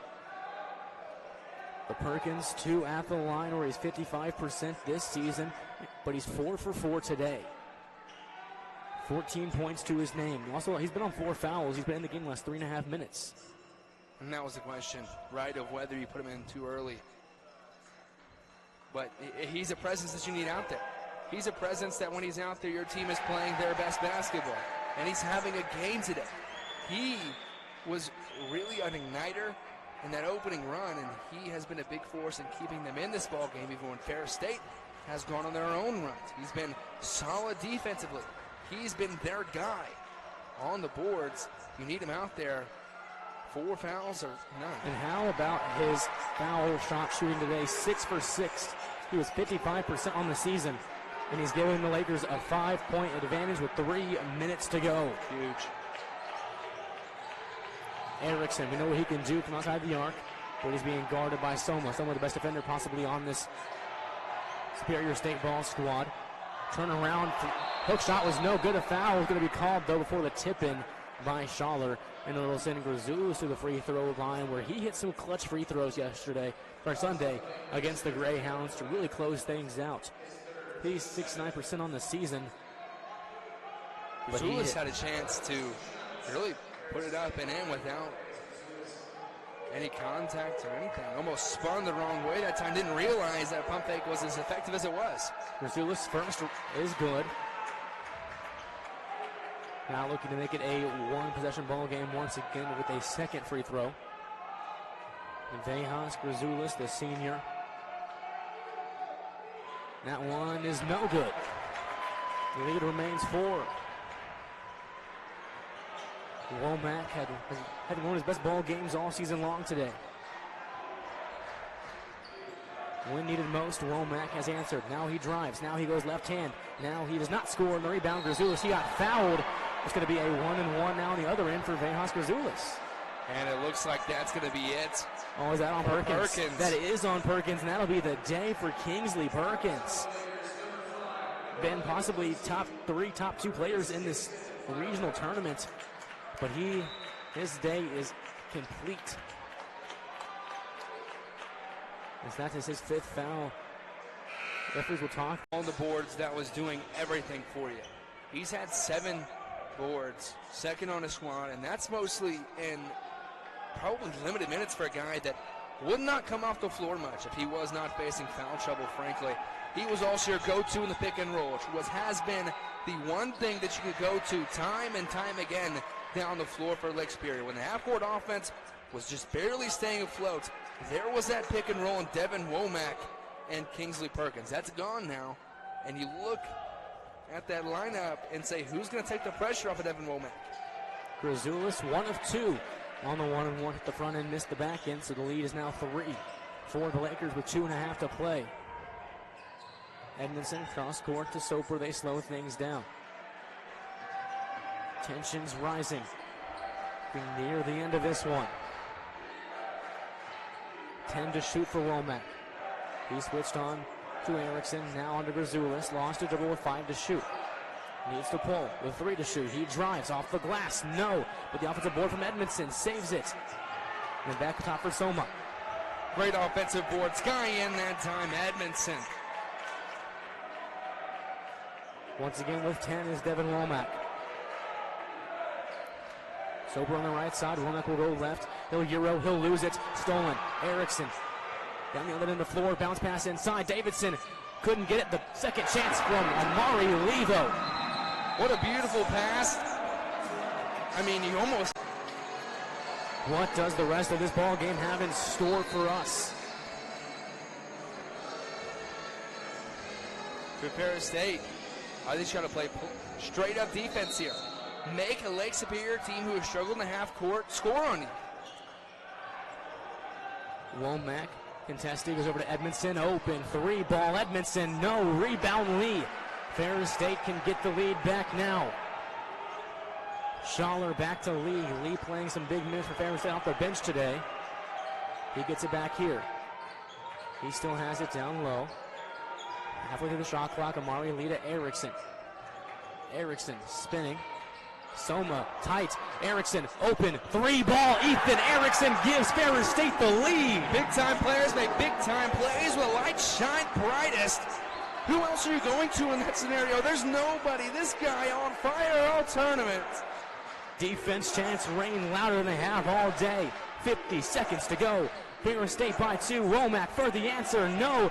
But Perkins, 2 at the line, where he's 55% this season, but he's 4 for 4 today. 14 points to his name. Also, he's been on 4 fouls. He's been in the game the last 3.5 minutes. And that was the question, right, of whether you put him in too early. But he's a presence that you need out there. He's a presence that when he's out there, your team is playing their best basketball. And he's having a game today. He was really an igniter in that opening run, and he has been a big force in keeping them in this ball game, even when Ferris State has gone on their own runs. He's been solid defensively. He's been their guy on the boards. You need him out there. 4 fouls or none. And how about his foul shot shooting today? 6 for 6. He was 55% on the season, and he's giving the Lakers a 5-point advantage with 3 minutes to go. Huge. Erickson, we know what he can do from outside the arc, but he's being guarded by Soma. Soma, the best defender possibly on this Superior State ball squad. Turn around, hook shot was no good. A foul was going to be called, though, before the tip-in by Schaller. And it'll send Grazulis to the free throw line, where he hit some clutch free throws Sunday against the Greyhounds to really close things out. He's 69% on the season. Grazulis had a chance to really put it up and in without any contact or anything. Almost spun the wrong way that time. Didn't realize that pump fake was as effective as it was. Grazulis first is good. Now looking to make it a 1-possession ball game once again with a second free throw. And Vejas, Grazulis, the senior. That one is no good. The lead remains 4. Womack had one of his best ball games all season long today. When needed most, Womack has answered. Now he drives. Now he goes left hand. Now he does not score in the rebound. Grazulis, he got fouled. It's going to be a 1-and-1 now on the other end for Vejas Grazulis. And it looks like that's going to be it. Oh, is that on Perkins? Perkins. That is on Perkins, and that'll be the day for Kingsley Perkins. Been possibly top 2 players in this regional tournament, but his day is complete. As that is his 5th foul. Referees will talk. On the boards, that was doing everything for you. He's had 7 boards, second on his squad, and that's mostly in probably limited minutes for a guy that would not come off the floor much if he was not facing foul trouble, frankly. He was also your go-to in the pick and roll, which has been the one thing that you could go to time and time again down the floor for Lake Superior. When the half-court offense was just barely staying afloat, there was that pick and roll in Devin Womack and Kingsley Perkins. That's gone now, and you look at that lineup and say, who's going to take the pressure off of Devin Womack? Grazulis, 1 of 2 on the 1-and-1 at the front end, missed the back end, so the lead is now 3 for the Lakers with 2.5 to play. Edmondson cross court to Soper. They slow things down. Tensions rising. Being near the end of this one. 10 to shoot for Womack. He switched on to Erickson. Now on to Grazulis. Lost a dribble with 5 to shoot. Needs to pull with 3 to shoot. He drives off the glass. No. But the offensive board from Edmondson saves it. And then back top for Soma. Great offensive board. Sky in that time. Edmondson. Once again with 10 is Devin Womack. Soper on the right side. Womack will go left. He'll Euro. He'll lose it. Stolen. Erickson. Down the other end of the floor. Bounce pass inside. Davidson couldn't get it. The second chance from Amari Levo. What a beautiful pass. I mean, he almost... What does the rest of this ball game have in store for us? For Ferris State, I think trying to play straight up defense here. Make a Lake Superior team who has struggled in the half court score on you. Womack contested, goes over to Edmondson. Open 3 ball. Edmondson, no. Rebound Lee. Ferris State can get the lead back now. Schaller back to Lee. Lee playing some big minutes for Ferris State off the bench today. He gets it back here. He still has it down low. Halfway through the shot clock, Amari Lee to Erickson. Erickson spinning. Soma tight. Erickson open 3 ball. Ethan Erickson gives Ferris State the lead. Big time players make big time plays. Will light shine brightest. Who else are you going to in that scenario? There's nobody. This guy on fire all tournament. Defense chants rain louder than they have all day. 50 seconds to go. Ferris State by 2. Womack for the answer. No.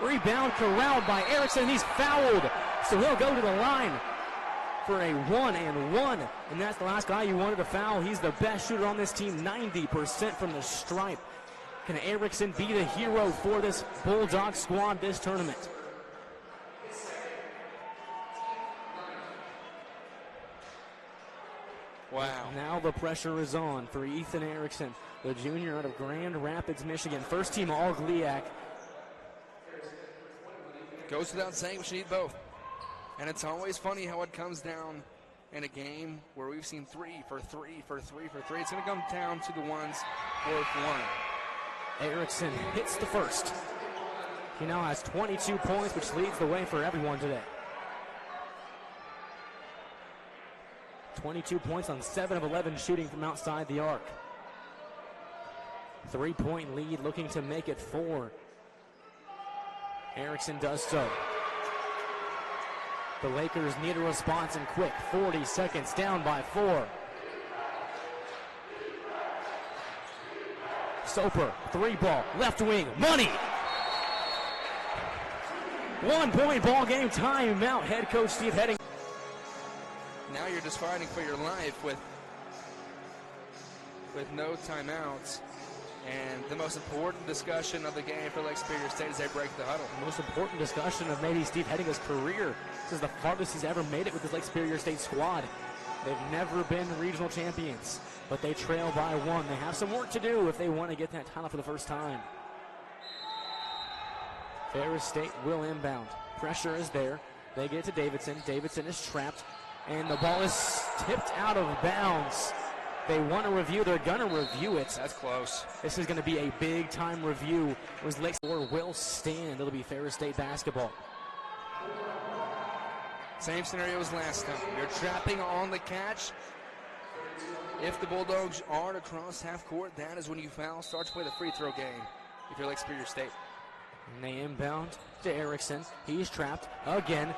Rebound corralled by Erickson. He's fouled. So he'll go to the line for a 1-and-1. And that's the last guy you wanted to foul. He's the best shooter on this team. 90% from the stripe. Can Erickson be the hero for this Bulldog squad this tournament? Wow. Now the pressure is on for Ethan Erickson, the junior out of Grand Rapids, Michigan. First team All-GLIAC. Goes without saying, we should need both. And it's always funny how it comes down in a game where we've seen 3 for 3 for 3 for 3. It's going to come down to the ones worth 1. Erickson hits the first. He now has 22 points, which leads the way for everyone today. 22 points on 7 of 11 shooting from outside the arc. 3-point lead, looking to make it 4. Erickson does so. The Lakers need a response and quick. 40 seconds, down by 4. Soper, 3 ball, left wing, money! 1-point ball game, timeout. Head coach Steve Heading. Now you're just fighting for your life with no timeouts. And the most important discussion of the game for Lake Superior State as they break the huddle. The most important discussion of maybe Steve Heading's career. This is the farthest he's ever made it with his Lake Superior State squad. They've never been regional champions, but they trail by 1. They have some work to do if they want to get that title for the first time. Ferris State will inbound. Pressure is there. They get it to Davidson. Davidson is trapped, and the ball is tipped out of bounds. They want to review. They're going to review it. That's close. This is going to be a big-time review. Whereas Lake will stand. It'll be Ferris State basketball. Same scenario as last time. You're trapping on the catch. If the Bulldogs are to cross half court, that is when you foul. Start to play the free throw game if you're Lake Superior State. And they inbound to Erickson. He's trapped again.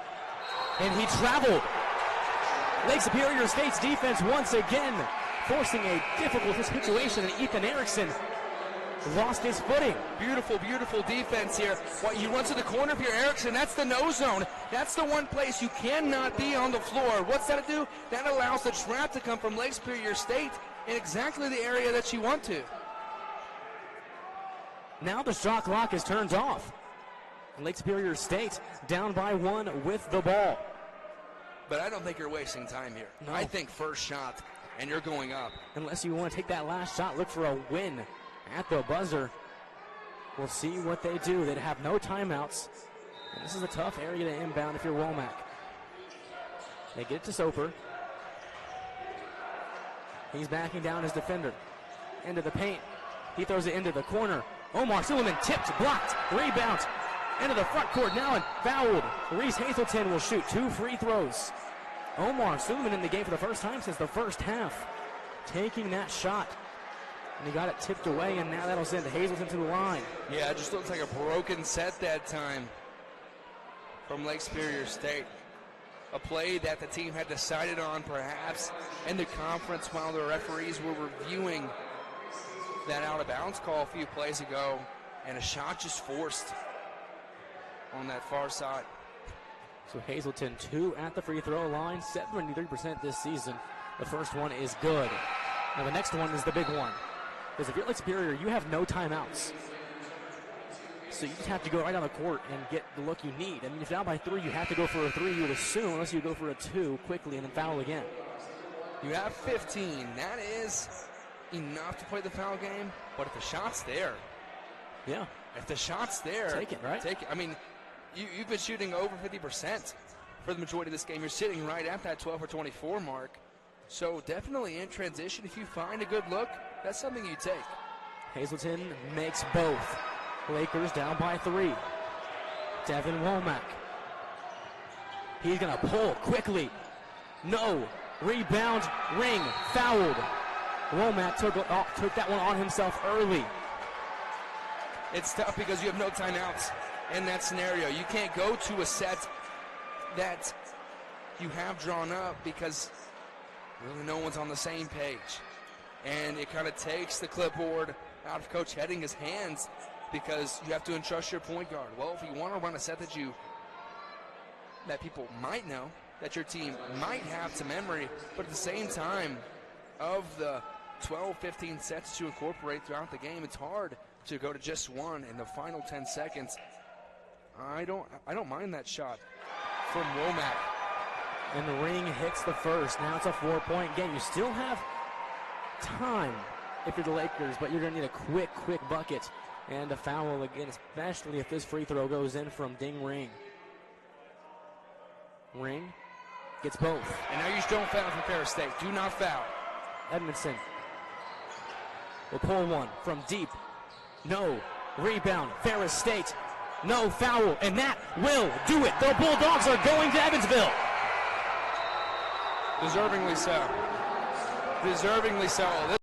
And he traveled. Lake Superior State's defense once again forcing a difficult situation, and Ethan Erickson lost his footing. Beautiful, beautiful defense here. What you went to the corner for your Erickson, that's the no zone. That's the one place you cannot be on the floor. What's that do? That allows the trap to come from Lake Superior State in exactly the area that you want to. Now the shot clock is turned off. Lake Superior State down by 1 with the ball. But I don't think you're wasting time here. No. I think first shot, and you're going up. Unless you want to take that last shot, look for a win at the buzzer. We'll see what they do. They have no timeouts. And this is a tough area to inbound if you're Womack. They get it to Soper. He's backing down his defender. Into the paint. He throws it into the corner. Omar Suleiman tipped, blocked, rebound. Into the front court now and fouled. Reese Hazelton will shoot 2 free throws. Omar Suleiman in the game for the first time since the first half. Taking that shot. And he got it tipped away, and now that'll send Hazelton to the line. Yeah, it just looks like a broken set that time from Lake Superior State. A play that the team had decided on perhaps in the conference while the referees were reviewing that out-of-bounds call a few plays ago, and a shot just forced on that far side. So Hazelton 2 at the free throw line, 73% this season. The first one is good. Now the next one is the big one. Because if you're Lake Superior, you have no timeouts. So you just have to go right on the court and get the look you need. I mean, if you're down by 3, you have to go for a 3, you would assume, unless you go for a 2 quickly and then foul again. You have 15. That is enough to play the foul game, but if the shot's there, yeah. If the shot's there, take it, right? Take it. I mean, you've been shooting over 50% for the majority of this game. You're sitting right at that 12 or 24 mark. So definitely in transition, if you find a good look, that's something you take. Hazelton makes both. Lakers down by 3. Devin Womack. He's going to pull quickly. No. Rebound. Ring. Fouled. Womack took that one on himself early. It's tough because you have no timeouts in that scenario. You can't go to a set that you have drawn up because really no one's on the same page. And it kind of takes the clipboard out of Coach Headinger's hands because you have to entrust your point guard. Well, if you want to run a set that people might know, that your team might have to memory, but at the same time, of the 12, 15 sets to incorporate throughout the game, it's hard to go to just one in the final 10 seconds. I don't mind that shot from Womack. And the ring hits the first. Now it's a 4-point game. You still have time if you're the Lakers, but you're going to need a quick bucket and a foul again, especially if this free throw goes in from Ding Ring. Ring gets both. And now you just don't foul from Ferris State. Do not foul. Edmondson will pull one from deep. No. Rebound. Ferris State. No foul. And that will do it. The Bulldogs are going to Evansville. Deservingly so. Deservingly so.